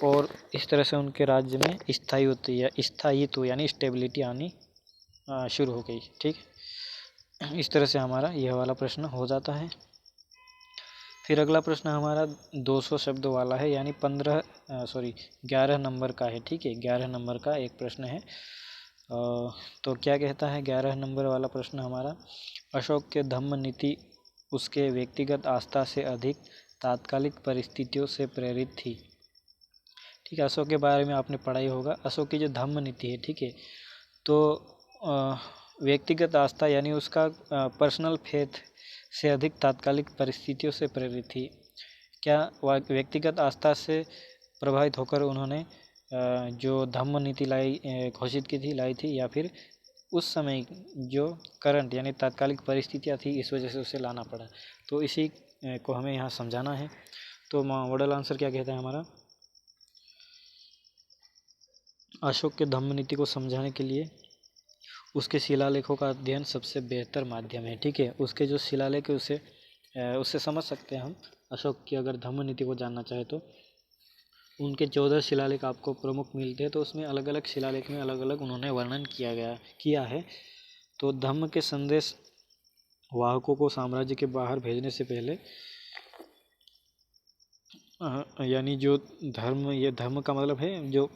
Speaker 1: और इस तरह से उनके राज्य में स्थायित्व यानी स्टेबिलिटी आनी शुरू हो गई। ठीक है, इस तरह से हमारा यह वाला प्रश्न हो जाता है। फिर अगला प्रश्न हमारा 200 शब्द वाला है, यानी 11 नंबर का है। ठीक है, 11 नंबर का एक प्रश्न है। तो क्या कहता है 11 नंबर वाला प्रश्न हमारा, अशोक के धम्म नीति उसके व्यक्तिगत आस्था से अधिक तात्कालिक परिस्थितियों से प्रेरित थी। ठीक है, अशोक के बारे में आपने पढ़ा ही होगा। अशोक की जो धम्म नीति है, ठीक है, तो व्यक्तिगत आस्था यानी उसका पर्सनल फेथ से अधिक तात्कालिक परिस्थितियों से प्रेरित थी। क्या व्यक्तिगत आस्था से प्रभावित होकर उन्होंने जो धम्म नीति घोषित की थी, लाई थी, या फिर उस समय जो करंट यानी तात्कालिक परिस्थितियाँ थी इस वजह से उसे लाना पड़ा? तो इसी को हमें यहाँ समझाना है। तो मॉडल आंसर क्या कहता है हमारा, अशोक के धम्म नीति को समझाने के लिए उसके शिलालेखों का अध्ययन सबसे बेहतर माध्यम है। ठीक है, उसके जो शिलालेख है उससे समझ सकते हैं हम अशोक की अगर धम्म नीति को जानना चाहे तो। उनके 14 शिलालेख आपको प्रमुख मिलते हैं, तो उसमें अलग अलग शिलालेख में अलग अलग उन्होंने वर्णन किया है। तो धम्म के संदेश वाहकों को साम्राज्य के बाहर भेजने से पहले, यानी जो धर्म, ये धर्म का मतलब है जो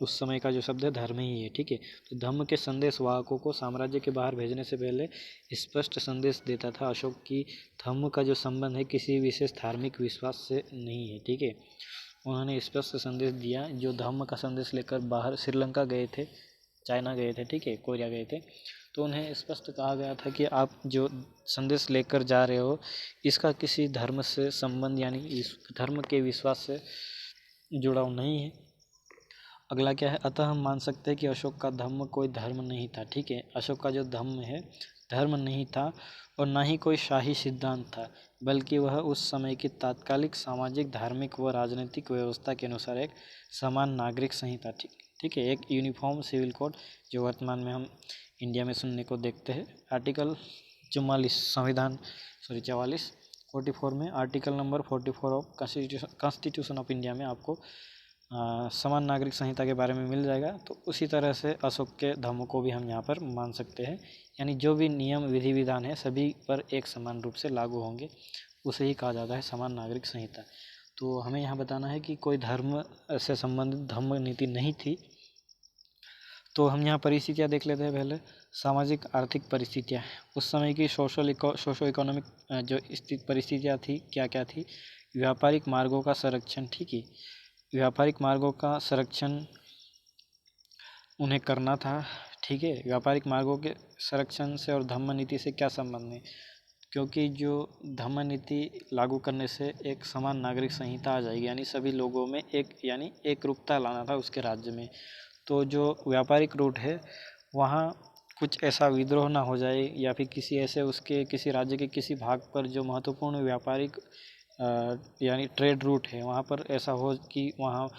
Speaker 1: उस समय का जो शब्द है धर्म ही है। ठीक है, तो धम्म के संदेश वाहकों को साम्राज्य के बाहर भेजने से पहले स्पष्ट संदेश देता था। अशोक की धम्म का जो संबंध है किसी विशेष धार्मिक विश्वास से नहीं है। ठीक है, उन्होंने स्पष्ट संदेश दिया। जो धम्म का संदेश लेकर बाहर श्रीलंका गए थे, चाइना गए थे, ठीक है, कोरिया गए थे, तो उन्हें स्पष्ट कहा गया था कि आप जो संदेश लेकर जा रहे हो इसका किसी धर्म से संबंध यानी इस धर्म के विश्वास से जुड़ाव नहीं है। अगला क्या है, अतः हम मान सकते हैं कि अशोक का धर्म कोई धर्म नहीं था। ठीक है, अशोक का जो धर्म है धर्म नहीं था और ना ही कोई शाही सिद्धांत था, बल्कि वह उस समय की तात्कालिक सामाजिक, धार्मिक व राजनीतिक व्यवस्था के अनुसार एक समान नागरिक संहिता थी। ठीक है, एक यूनिफॉर्म सिविल कोड जो वर्तमान में हम इंडिया में सुनने को देखते हैं। आर्टिकल 44 में article number 44 of constitution of India में आपको समान नागरिक संहिता के बारे में मिल जाएगा। तो उसी तरह से अशोक के धर्म को भी हम यहाँ पर मान सकते हैं, यानी जो भी नियम विधि विधान है सभी पर एक समान रूप से लागू होंगे, उसे ही कहा जाता है समान नागरिक संहिता। तो हमें यहाँ बताना है कि कोई धर्म से संबंधित धर्म नीति नहीं थी। तो हम यहाँ परिस्थितियाँ देख लेते हैं पहले। सामाजिक आर्थिक परिस्थितियाँ, उस समय की सोशो इकोनॉमिक जो स्थिति परिस्थितियाँ थी क्या क्या थी। व्यापारिक मार्गों का संरक्षण, ठीक है, व्यापारिक मार्गों का संरक्षण उन्हें करना था। ठीक है, व्यापारिक मार्गों के संरक्षण से और धम्म नीति से क्या संबंध है, क्योंकि जो धम्म नीति लागू करने से एक समान नागरिक संहिता आ जाएगी, यानी सभी लोगों में एक रूपता लाना था उसके राज्य में। तो जो व्यापारिक रूट है वहाँ कुछ ऐसा विद्रोह ना हो जाए, या फिर किसी राज्य के किसी भाग पर जो महत्वपूर्ण व्यापारिक यानी ट्रेड रूट है वहाँ पर ऐसा हो कि वहाँ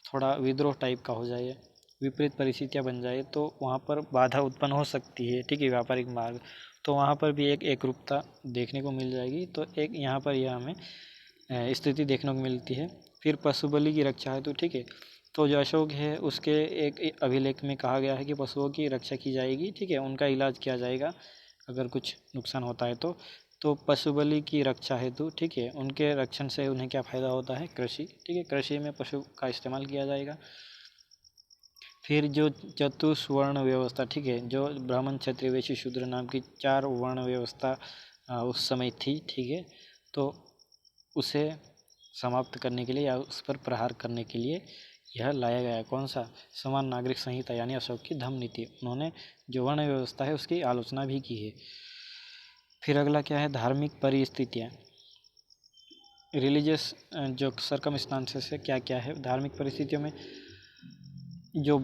Speaker 1: थोड़ा विद्रोह टाइप का हो जाए, विपरीत परिस्थितियाँ बन जाए, तो वहाँ पर बाधा उत्पन्न हो सकती है। ठीक है, व्यापारिक मार्ग, तो वहाँ पर भी एक एकरूपता देखने को मिल जाएगी। तो एक यहाँ पर यह हमें स्थिति देखने को मिलती है। फिर पशु बलि की रक्षा है, तो ठीक है, तो जो अशोक है उसके एक अभिलेख में कहा गया है कि पशुओं की रक्षा की जाएगी। ठीक है, उनका इलाज किया जाएगा अगर कुछ नुकसान होता है तो पशु बलि की रक्षा हेतु, ठीक है, उनके रक्षण से उन्हें क्या फ़ायदा होता है, कृषि। ठीक है, कृषि में पशु का इस्तेमाल किया जाएगा। फिर जो चतुष्वर्ण व्यवस्था, ठीक है, जो ब्राह्मण, क्षत्रिय, वैश्य, शूद्र नाम की 4 वर्ण व्यवस्था उस समय थी। ठीक है, तो उसे समाप्त करने के लिए या उस पर प्रहार करने के लिए यह लाया गया। कौन सा, समान नागरिक संहिता यानी अशोक की धम्म नीति। उन्होंने जो वर्ण व्यवस्था है उसकी आलोचना भी की है। फिर अगला क्या है, धार्मिक परिस्थितियाँ, रिलीजियस जो सर्कमस्टांसेस है क्या क्या है धार्मिक परिस्थितियों में। जो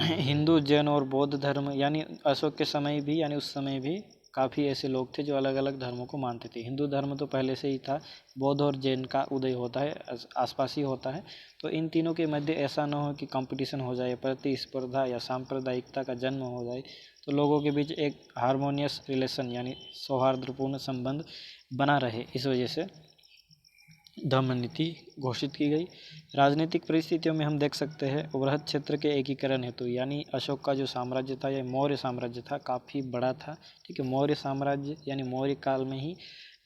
Speaker 1: हिंदू, जैन और बौद्ध धर्म, यानी अशोक के समय भी यानी उस समय भी काफ़ी ऐसे लोग थे जो अलग अलग धर्मों को मानते थे। हिंदू धर्म तो पहले से ही था, बौद्ध और जैन का उदय होता है, आसपास ही होता है। तो इन तीनों के मध्य ऐसा न हो कि कंपटीशन हो जाए, प्रतिस्पर्धा या सांप्रदायिकता का जन्म हो जाए। तो लोगों के बीच एक हारमोनियस रिलेशन यानी सौहार्दपूर्ण संबंध बना रहे, इस वजह से धम्म नीति घोषित की गई। राजनीतिक परिस्थितियों में हम देख सकते हैं वृहद क्षेत्र के एकीकरण हेतु, यानी अशोक का जो साम्राज्य था या मौर्य साम्राज्य था काफ़ी बड़ा था। ठीक है, मौर्य साम्राज्य यानी मौर्य काल में ही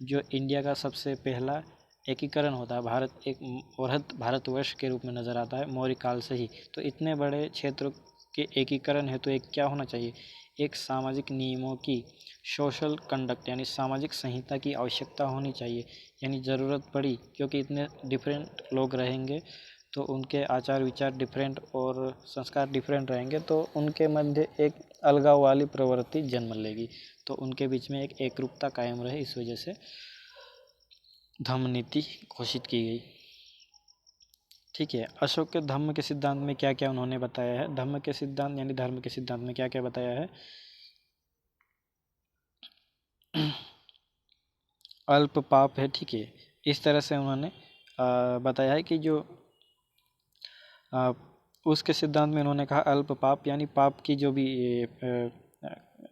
Speaker 1: जो इंडिया का सबसे पहला एकीकरण होता है, भारत एक वृहद भारतवर्ष के रूप में नज़र आता है मौर्य काल से ही। तो इतने बड़े क्षेत्र के एकीकरण हेतु एक क्या होना चाहिए, एक सामाजिक नियमों की सोशल कंडक्ट यानी सामाजिक संहिता की आवश्यकता होनी चाहिए। यानी ज़रूरत पड़ी क्योंकि इतने डिफरेंट लोग रहेंगे तो उनके आचार विचार डिफरेंट और संस्कार डिफरेंट रहेंगे, तो उनके मध्य एक अलगाव वाली प्रवृत्ति जन्म लेगी। तो उनके बीच में एक एकरूपता कायम रहे, इस वजह से धम्म नीति घोषित की गई। ठीक है, अशोक के धम्म के सिद्धांत में क्या क्या उन्होंने बताया है। धम्म के सिद्धांत यानी धर्म के सिद्धांत में क्या क्या बताया है। अल्प पाप है। ठीक है, इस तरह से उन्होंने बताया है कि जो उसके सिद्धांत में उन्होंने कहा अल्प पाप यानी पाप की जो भी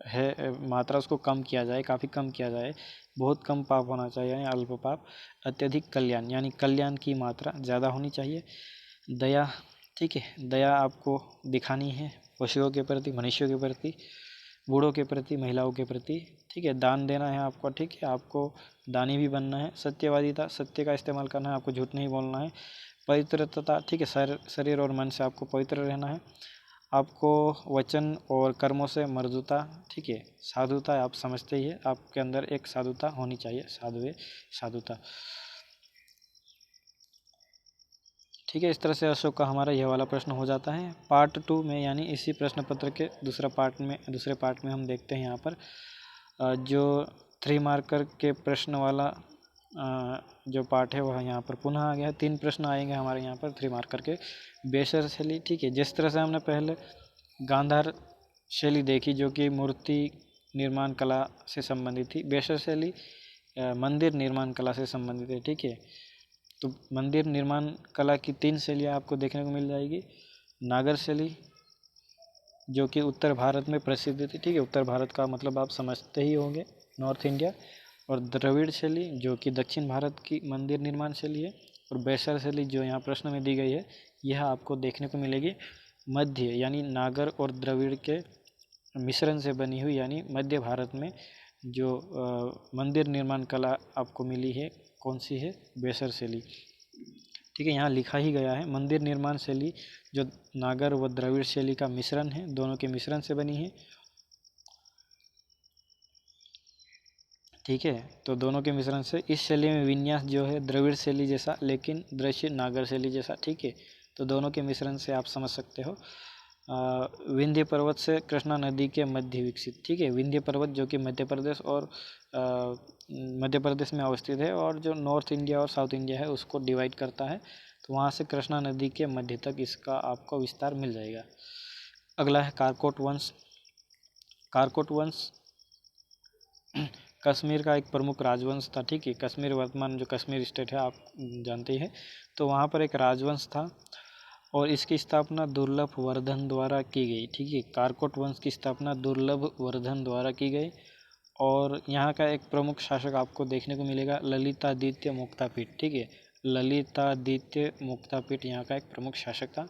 Speaker 1: है मात्रा उसको कम किया जाए, काफ़ी कम किया जाए, बहुत कम पाप होना चाहिए यानी अल्प पाप। अत्यधिक कल्याण यानी कल्याण की मात्रा ज़्यादा होनी चाहिए। दया, ठीक है, दया आपको दिखानी है पशुओं के प्रति, मनुष्यों के प्रति, बूढ़ों के प्रति, महिलाओं के प्रति। ठीक है, दान देना है आपको, ठीक है, आपको दानी भी बनना है। सत्यवादिता, सत्य का इस्तेमाल करना है, आपको झूठ नहीं बोलना है। पवित्रता, ठीक है, शरीर और मन से आपको पवित्र रहना है। आपको वचन और कर्मों से मर्दुता, ठीक है, साधुता आप समझते ही है, आपके अंदर एक साधुता होनी चाहिए, साधुता। ठीक है, इस तरह से अशोक का हमारा यह वाला प्रश्न हो जाता है। पार्ट 2 में यानी इसी प्रश्न पत्र के दूसरे पार्ट में हम देखते हैं यहाँ पर जो 3 मार्कर के प्रश्न वाला जो पार्ट है वह यहाँ पर पुनः आ गया है। 3 प्रश्न आएंगे हमारे यहाँ पर 3 मार्कर के। बेसर शैली, ठीक है, जिस तरह से हमने पहले गांधार शैली देखी जो कि मूर्ति निर्माण कला से संबंधित थी, बेसर शैली मंदिर निर्माण कला से संबंधित है। ठीक है, तो मंदिर निर्माण कला की 3 शैलियाँ आपको देखने को मिल जाएगी। नागर शैली जो कि उत्तर भारत में प्रसिद्ध थी, ठीक है, उत्तर भारत का मतलब आप समझते ही होंगे, नॉर्थ इंडिया। और द्रविड़ शैली जो कि दक्षिण भारत की मंदिर निर्माण शैली है। और बैसर शैली जो यहाँ प्रश्न में दी गई है, यह आपको देखने को मिलेगी मध्य यानी नागर और द्रविड़ के मिश्रण से बनी हुई यानी मध्य भारत में जो मंदिर निर्माण कला आपको मिली है, कौन सी है, बैसर शैली। ठीक है, यहाँ लिखा ही गया है मंदिर निर्माण शैली जो नागर व द्रविड़ शैली का मिश्रण है, दोनों के मिश्रण से बनी है। ठीक है, तो दोनों के मिश्रण से इस शैली में विन्यास जो है द्रविड़ शैली जैसा लेकिन दृश्य नागर शैली जैसा। ठीक है, तो दोनों के मिश्रण से आप समझ सकते हो। विंध्य पर्वत से कृष्णा नदी के मध्य विकसित। ठीक है, विंध्य पर्वत जो कि मध्य प्रदेश और मध्य प्रदेश में अवस्थित है और जो नॉर्थ इंडिया और साउथ इंडिया है उसको डिवाइड करता है, तो वहाँ से कृष्णा नदी के मध्य तक इसका आपको विस्तार मिल जाएगा। अगला है कारकोट वंश। कारकोट वंश कश्मीर का एक प्रमुख राजवंश था। ठीक है, कश्मीर वर्तमान जो कश्मीर स्टेट है आप जानते हैं, तो वहाँ पर एक राजवंश था और इसकी स्थापना दुर्लभ वर्धन द्वारा की गई। ठीक है, कारकोट वंश की स्थापना दुर्लभ वर्धन द्वारा की गई और यहाँ का एक प्रमुख शासक आपको देखने को मिलेगा ललितादित्य मुक्तापीठ। ठीक है, ललितादित्य मुक्तापीठ यहाँ का एक प्रमुख शासक था।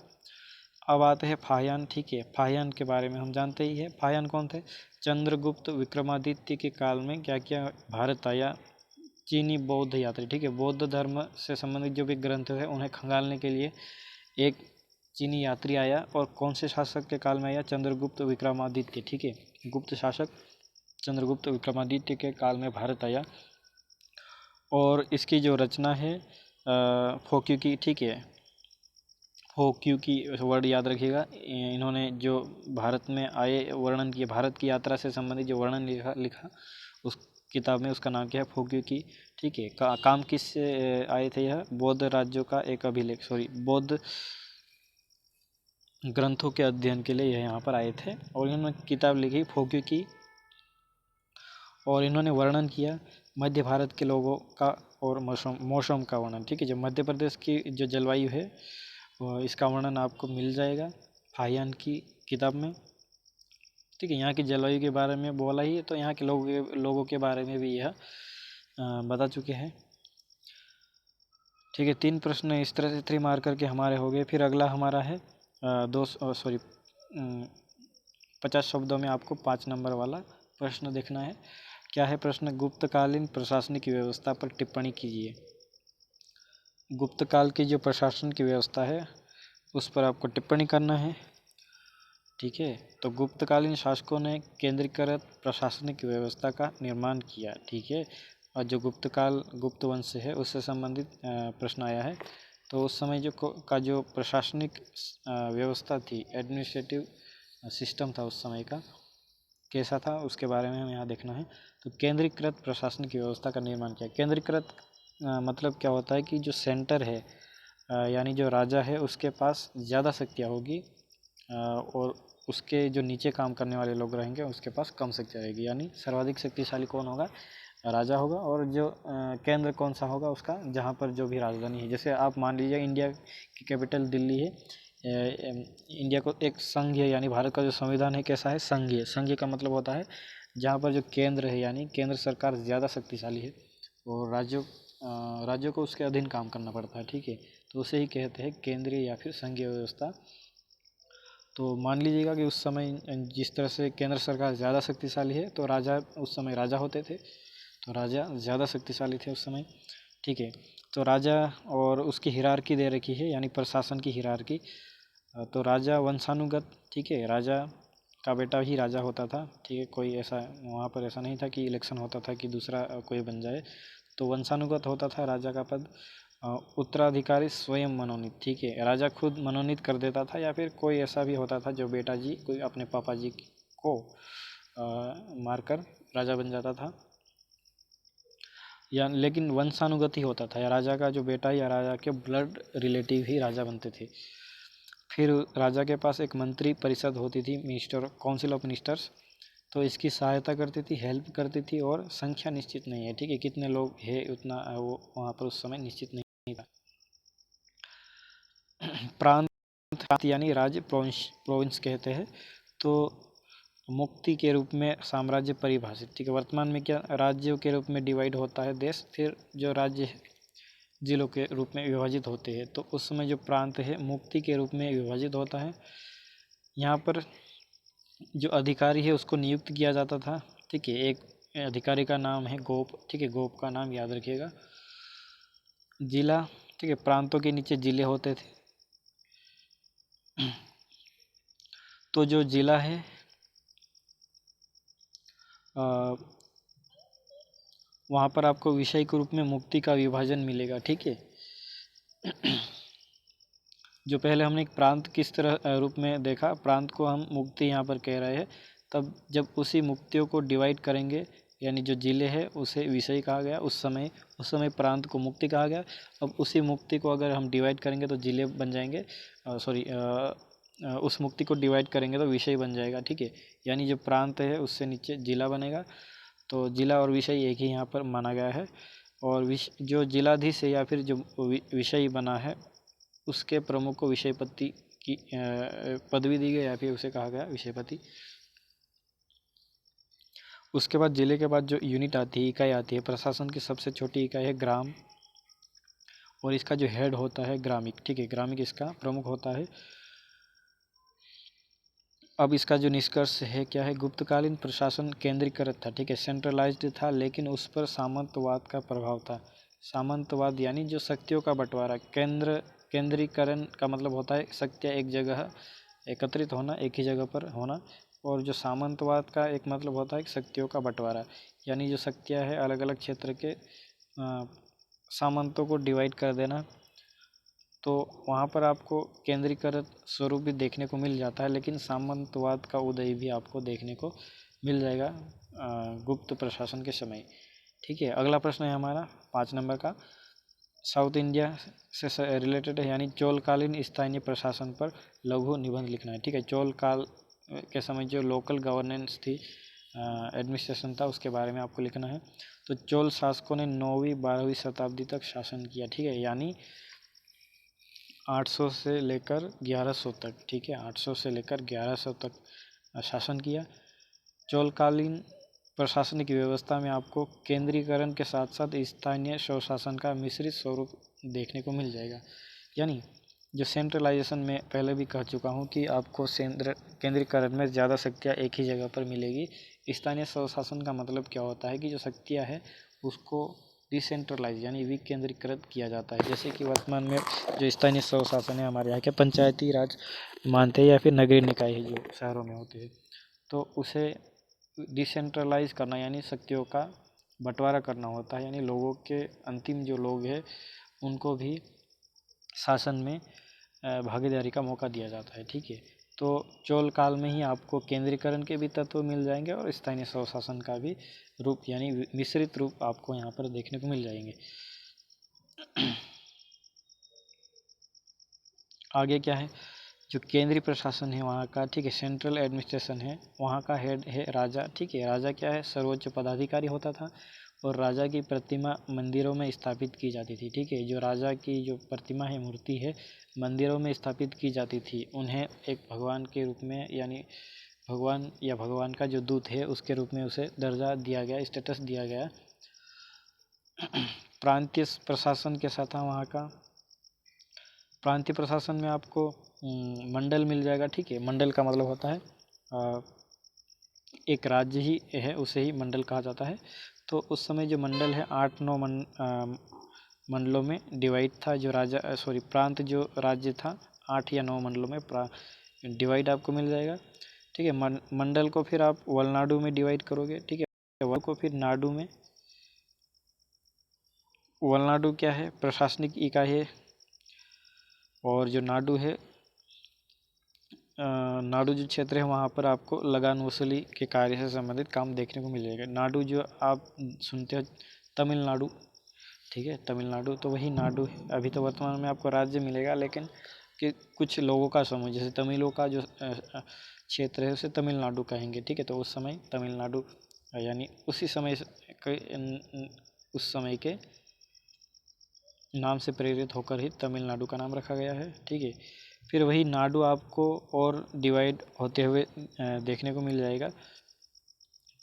Speaker 1: अब आते हैं फाहियान। ठीक है, फाहियान के बारे में हम जानते ही है। फाहियान कौन थे, चंद्रगुप्त विक्रमादित्य के काल में क्या क्या भारत आया, चीनी बौद्ध यात्री। ठीक है, बौद्ध धर्म से संबंधित जो भी ग्रंथ है उन्हें खंगालने के लिए एक चीनी यात्री आया और कौन से शासक के काल में आया, चंद्रगुप्त विक्रमादित्य। ठीक है, गुप्त शासक चंद्रगुप्त विक्रमादित्य के काल में भारत आया और इसकी जो रचना है फोक्यू की। ठीक है, फोक्यू की वर्ड याद रखिएगा। इन्होंने जो भारत में आए वर्णन किया, भारत की यात्रा से संबंधित जो वर्णन लिखा उस किताब में उसका नाम क्या है, फोक्यू की। ठीक है, काम किस से आए थे, यह बौद्ध राज्यों का एक अभिलेख, बौद्ध ग्रंथों के अध्ययन के लिए यह यहाँ पर आए थे और इन्होंने किताब लिखी फोक्यू की। और इन्होंने वर्णन किया मध्य भारत के लोगों का और मौसम का वर्णन। ठीक है, जो मध्य प्रदेश की जो जलवायु है इसका वर्णन आपको मिल जाएगा फाहियान की किताब में। ठीक है, यहाँ की जलवायु के बारे में बोला ही है, तो यहाँ के लोगों के बारे में भी यह बता चुके हैं। ठीक है, 3 प्रश्न इस तरह से 3 मार करके हमारे हो गए। फिर अगला हमारा है 50 शब्दों में आपको 5 नंबर वाला प्रश्न देखना है। क्या है प्रश्न? गुप्तकालीन प्रशासनिक व्यवस्था पर टिप्पणी कीजिए। गुप्तकाल की जो प्रशासन की व्यवस्था है उस पर आपको टिप्पणी करना है। ठीक है, तो गुप्तकालीन शासकों ने केंद्रीकृत प्रशासनिक व्यवस्था का निर्माण किया। ठीक है, और जो गुप्त वंश है उससे संबंधित प्रश्न आया है। तो उस समय जो प्रशासनिक व्यवस्था थी, एडमिनिस्ट्रेटिव सिस्टम था उस समय का, कैसा था उसके बारे में हमें यहाँ देखना है। तो केंद्रीकृत प्रशासनिक व्यवस्था का निर्माण किया। केंद्रीकृत मतलब क्या होता है कि जो सेंटर है यानी जो राजा है उसके पास ज़्यादा शक्तियाँ होगी और उसके जो नीचे काम करने वाले लोग रहेंगे उसके पास कम शक्ति रहेगी। यानी सर्वाधिक शक्तिशाली कौन होगा? राजा होगा। और जो केंद्र कौन सा होगा उसका, जहाँ पर जो भी राजधानी है। जैसे आप मान लीजिए इंडिया की कैपिटल दिल्ली है। इंडिया को एक संघ है, यानी भारत का जो संविधान है कैसा है? संघीय। संघीय का मतलब होता है जहाँ पर जो केंद्र है यानी केंद्र सरकार ज़्यादा शक्तिशाली है और राज्यों को उसके अधीन काम करना पड़ता है। ठीक है, तो उसे ही कहते हैं केंद्रीय या फिर संघीय व्यवस्था। तो मान लीजिएगा कि उस समय जिस तरह से केंद्र सरकार ज़्यादा शक्तिशाली है तो राजा उस समय राजा होते थे, तो राजा ज़्यादा शक्तिशाली थे उस समय। ठीक है, तो राजा और उसकी हिरार्की दे रखी है, यानी प्रशासन की हिरार्की। तो राजा वंशानुगत, ठीक है, राजा का बेटा ही राजा होता था। ठीक है, कोई ऐसा वहाँ पर ऐसा नहीं था कि इलेक्शन होता था कि दूसरा कोई बन जाए। तो वंशानुगत होता था राजा का पद। उत्तराधिकारी स्वयं मनोनीत। ठीक है, राजा खुद मनोनीत कर देता था या फिर कोई ऐसा भी होता था जो बेटा जी कोई अपने पापा जी को मारकर राजा बन जाता था। या लेकिन वंशानुगत ही होता था, या राजा का जो बेटा या राजा के ब्लड रिलेटिव ही राजा बनते थे। फिर राजा के पास एक मंत्री परिषद होती थी, मिनिस्टर, काउंसिल ऑफ मिनिस्टर्स। तो इसकी सहायता करती थी, हेल्प करती थी, और संख्या निश्चित नहीं है। ठीक है, कितने लोग हैं उतना वो वहाँ पर उस समय निश्चित नहीं था। प्रांत यानी राज्य, प्रोविंस कहते हैं। तो मुक्ति के रूप में साम्राज्य परिभाषित। ठीक है, वर्तमान में क्या राज्यों के रूप में डिवाइड होता है देश, फिर जो राज्य जिलों के रूप में विभाजित होते हैं। तो उस समय जो प्रांत है मुक्ति के रूप में विभाजित होता है। यहाँ पर जो अधिकारी है उसको नियुक्त किया जाता था। ठीक है, एक अधिकारी का नाम है गोप। ठीक है, गोप का नाम याद रखिएगा। जिला, ठीक है, प्रांतों के नीचे जिले होते थे। तो जो जिला है वहाँ पर आपको विषय के रूप में मुक्ति का विभाजन मिलेगा। ठीक है, जो पहले हमने एक प्रांत किस तरह रूप में देखा, प्रांत को हम मुक्ति यहाँ पर कह रहे हैं। तब जब उसी मुक्तियों को डिवाइड करेंगे, यानी जो जिले हैं उसे विषय कहा गया उस समय प्रांत को मुक्ति कहा गया। अब उसी मुक्ति को अगर हम डिवाइड करेंगे तो जिले बन जाएंगे, उस मुक्ति को डिवाइड करेंगे तो विषय बन जाएगा। ठीक है, यानी जो प्रांत है उससे नीचे जिला बनेगा। तो जिला और विषय एक ही यहाँ पर माना गया है। और जो जिलाधीश है या फिर जो विषय बना है उसके प्रमुख को विषयपति की पदवी दी गई या फिर उसे कहा गया विषयपति। उसके बाद जिले के बाद जो यूनिट आती है, इकाई आती है, प्रशासन की सबसे छोटी इकाई है ग्राम, और इसका जो हेड होता है ग्रामिक। ठीक है, ग्रामिक इसका प्रमुख होता है। अब इसका जो निष्कर्ष है क्या है? गुप्तकालीन प्रशासन केंद्रीकृत था। ठीक है, सेंट्रलाइज्ड था, लेकिन उस पर सामंतवाद का प्रभाव था। सामंतवाद यानी जो शक्तियों का बंटवारा। केंद्रीकरण का मतलब होता है शक्तियाँ एक जगह एकत्रित होना, एक ही जगह पर होना। और जो सामंतवाद का एक मतलब होता है शक्तियों का बंटवारा, यानी जो शक्तियाँ है अलग अलग क्षेत्र के सामंतों को डिवाइड कर देना। तो वहाँ पर आपको केंद्रीकृत स्वरूप भी देखने को मिल जाता है, लेकिन सामंतवाद का उदय भी आपको देखने को मिल जाएगा गुप्त प्रशासन के समय। ठीक है, अगला प्रश्न है हमारा 5 नंबर का, साउथ इंडिया से रिलेटेड है, यानी चोलकालीन स्थानीय प्रशासन पर लघु निबंध लिखना है। ठीक है, चोल काल के समय जो लोकल गवर्नेंस थी एडमिनिस्ट्रेशन था उसके बारे में आपको लिखना है। तो चोल शासकों ने 9वीं 12वीं शताब्दी तक शासन किया, ठीक है, यानी 800 से लेकर 1100 तक, ठीक है, 800 से लेकर 1100 तक शासन किया। चोलकालीन प्रशासनिक व्यवस्था में आपको केंद्रीकरण के साथ साथ स्थानीय स्वशासन का मिश्रित स्वरूप देखने को मिल जाएगा। यानी जो सेंट्रलाइजेशन में पहले भी कह चुका हूँ कि आपको केंद्रीकरण में ज़्यादा शक्तियाँ एक ही जगह पर मिलेगी। स्थानीय स्वशासन का मतलब क्या होता है कि जो शक्तियाँ है उसको डिसेंट्रलाइज यानी विकेंद्रीकृत किया जाता है। जैसे कि वर्तमान में जो स्थानीय स्वशासन है हमारे यहाँ के पंचायती राज मानते हैं या फिर नगरीय निकाय है जो शहरों में होते हैं, तो उसे डिसेंट्रलाइज करना यानी शक्तियों का बंटवारा करना होता है, यानी लोगों के अंतिम जो लोग हैं उनको भी शासन में भागीदारी का मौका दिया जाता है, ठीक है। तो चोल काल में ही आपको केंद्रीकरण के भी तत्व मिल जाएंगे और स्थानीय स्वशासन का भी रूप यानी मिश्रित रूप आपको यहाँ पर देखने को मिल जाएंगे। आगे क्या है, जो केंद्रीय प्रशासन है वहाँ का, ठीक है, सेंट्रल एडमिनिस्ट्रेशन है, वहाँ का हेड है राजा, ठीक है। राजा क्या है, सर्वोच्च पदाधिकारी होता था और राजा की प्रतिमा मंदिरों में स्थापित की जाती थी, ठीक है। जो राजा की जो प्रतिमा है, मूर्ति है, मंदिरों में स्थापित की जाती थी। उन्हें एक भगवान के रूप में यानी भगवान या भगवान का जो दूत है उसके रूप में उसे दर्जा दिया गया, स्टेटस दिया गया। प्रांतीय प्रशासन कैसा था वहाँ का, प्रांतीय प्रशासन में आपको मंडल मिल जाएगा, ठीक है। मंडल का मतलब होता है एक राज्य ही है उसे ही मंडल कहा जाता है। तो उस समय जो मंडल है 8-9 मंडलों में डिवाइड था। जो राजा प्रांत जो राज्य था 8 या 9 मंडलों में डिवाइड आपको मिल जाएगा, ठीक है। मंडल को फिर आप वलनाडु में डिवाइड करोगे, ठीक है। वल को फिर नाडु में, वलनाडु क्या है, प्रशासनिक इकाई है, और जो नाडु है नाडु जो क्षेत्र है वहाँ पर आपको लगान वसूली के कार्य से संबंधित काम देखने को मिल जाएगा। नाडु जो आप सुनते हो तमिलनाडु, ठीक है, तमिलनाडु, तो वही नाडु है। अभी तो वर्तमान में आपको राज्य मिलेगा, लेकिन कि कुछ लोगों का समूह, जैसे तमिलों का जो क्षेत्र है उसे तमिलनाडु कहेंगे, ठीक है। तो उस समय तमिलनाडु यानी उसी समय उस समय के नाम से प्रेरित होकर ही तमिलनाडु का नाम रखा गया है, ठीक है। फिर वही नाडु आपको और डिवाइड होते हुए देखने को मिल जाएगा।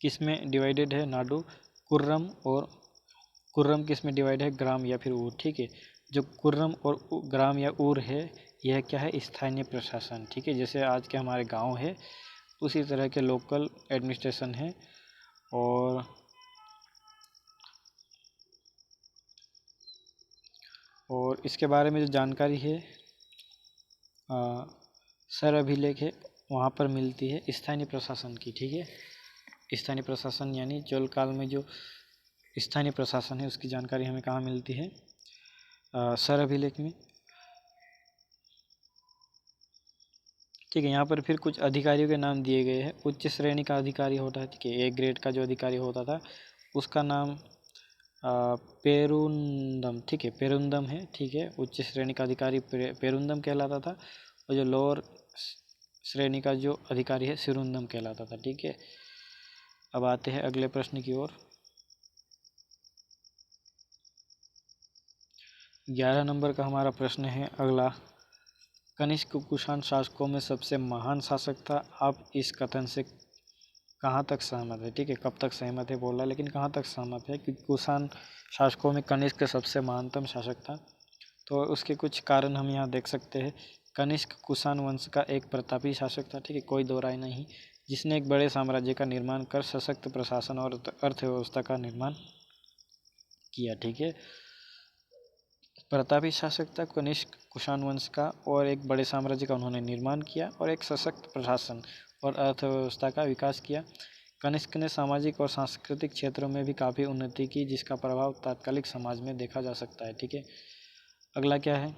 Speaker 1: किस में डिवाइडेड है नाडु, कुर्रम, और कुर्रम किस में डिवाइड है, ग्राम या फिर ऊर, ठीक है। जो कुर्रम और ग्राम या ऊर है यह क्या है, स्थानीय प्रशासन, ठीक है। जैसे आज के हमारे गांव है उसी तरह के लोकल एडमिनिस्ट्रेशन है। और इसके बारे में जो जानकारी है सर अभिलेख है वहाँ पर मिलती है स्थानीय प्रशासन की, ठीक है। स्थानीय प्रशासन यानी चोल काल में जो स्थानीय प्रशासन है उसकी जानकारी हमें कहाँ मिलती है, सर अभिलेख में, ठीक है। यहाँ पर फिर कुछ अधिकारियों के नाम दिए गए हैं। उच्च श्रेणी का अधिकारी होता है, ठीक है, ए ग्रेड का जो अधिकारी होता था उसका नाम पेरुंदम, ठीक है, पेरुंदम है, ठीक है। उच्च श्रेणी का अधिकारी पेरुंदम कहलाता था और जो लोअर श्रेणी का जो अधिकारी है सिरुंदम कहलाता था, ठीक है। अब आते हैं अगले प्रश्न की ओर। 11 नंबर का हमारा प्रश्न है अगला, कनिष्क कुषाण शासकों में सबसे महान शासक था। आप इस कथन से कहाँ तक सहमत है, ठीक है, कब तक सहमत है बोल रहा है, लेकिन कहाँ तक सहमत है कि कुषाण शासकों में कनिष्क सबसे महानतम शासक था। तो उसके कुछ कारण हम यहाँ देख सकते हैं। कनिष्क कुषाण वंश का एक प्रतापी शासक था, ठीक है, कोई दो राय नहीं, जिसने एक बड़े साम्राज्य का निर्माण कर सशक्त प्रशासन और अर्थव्यवस्था का निर्माण किया, ठीक है। प्रतापी शासक था कनिष्क कुषाण वंश का और एक बड़े साम्राज्य का उन्होंने निर्माण किया और एक सशक्त प्रशासन और अर्थव्यवस्था का विकास किया। कनिष्क ने सामाजिक और सांस्कृतिक क्षेत्रों में भी काफ़ी उन्नति की, जिसका प्रभाव तात्कालिक समाज में देखा जा सकता है, ठीक है। अगला क्या है,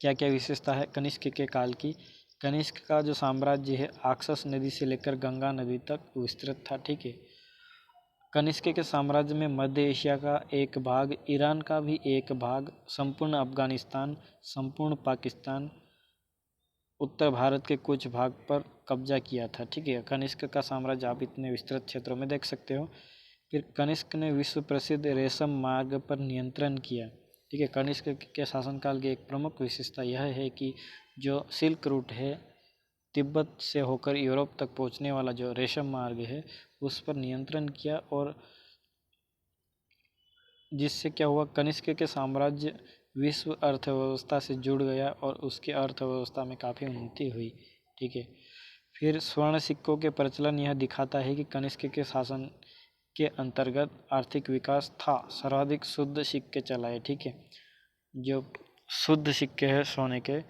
Speaker 1: क्या क्या विशेषता है कनिष्क के काल की। कनिष्क का जो साम्राज्य है आक्सस नदी से लेकर गंगा नदी तक विस्तृत था, ठीक है। कनिष्क के साम्राज्य में मध्य एशिया का एक भाग, ईरान का भी एक भाग, संपूर्ण अफगानिस्तान, संपूर्ण पाकिस्तान, उत्तर भारत के कुछ भाग पर कब्जा किया था। ठीक है, कनिष्क का साम्राज्य आप इतने विस्तृत क्षेत्रों में देख सकते हो। फिर कनिष्क ने विश्व प्रसिद्ध रेशम मार्ग पर नियंत्रण किया। ठीक है, कनिष्क के शासनकाल की एक प्रमुख विशेषता यह है कि जो सिल्क रूट है, तिब्बत से होकर यूरोप तक पहुंचने वाला जो रेशम मार्ग है, उस पर नियंत्रण किया, और जिससे क्या हुआ, कनिष्क के साम्राज्य विश्व अर्थव्यवस्था से जुड़ गया और उसकी अर्थव्यवस्था में काफ़ी उन्नति हुई। ठीक है, फिर स्वर्ण सिक्कों के प्रचलन यह दिखाता है कि कनिष्क के शासन के अंतर्गत आर्थिक विकास था। सर्वाधिक शुद्ध सिक्के चलाए। ठीक है, जो शुद्ध सिक्के हैं सोने के,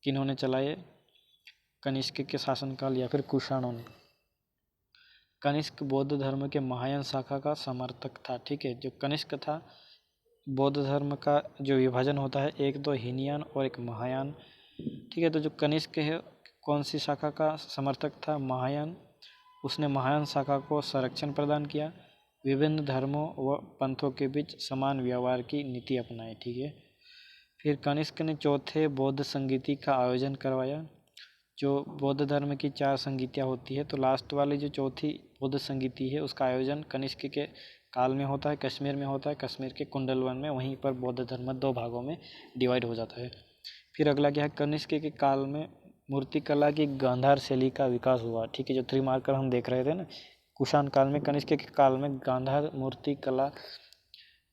Speaker 1: किन्होंने चलाए? कनिष्क के शासनकाल या फिर कुषाणों ने। कनिष्क बौद्ध धर्म के महायान शाखा का समर्थक था। ठीक है, जो कनिष्क था, बौद्ध धर्म का जो विभाजन होता है, एक तो हीनयान और एक महायान। ठीक है, तो जो कनिष्क है कौन सी शाखा का समर्थक था? महायान। उसने महायान शाखा को संरक्षण प्रदान किया, विभिन्न धर्मों व पंथों के बीच समान व्यवहार की नीति अपनाई। ठीक है, फिर कनिष्क ने चौथे बौद्ध संगीति का आयोजन करवाया। जो बौद्ध धर्म की 4 संगीतियाँ होती है, तो लास्ट वाली जो चौथी बौद्ध संगीति है उसका आयोजन कनिष्क के काल में होता है, कश्मीर में होता है, कश्मीर के कुंडलवन में। वहीं पर बौद्ध धर्म 2 भागों में डिवाइड हो जाता है। फिर अगला क्या है, कनिष्क के काल में मूर्तिकला की गांधार शैली का विकास हुआ। ठीक है, जो 3 मार्कर हम देख रहे थे ना, कुषाण काल में, कनिष्क के काल में गांधार मूर्ति कला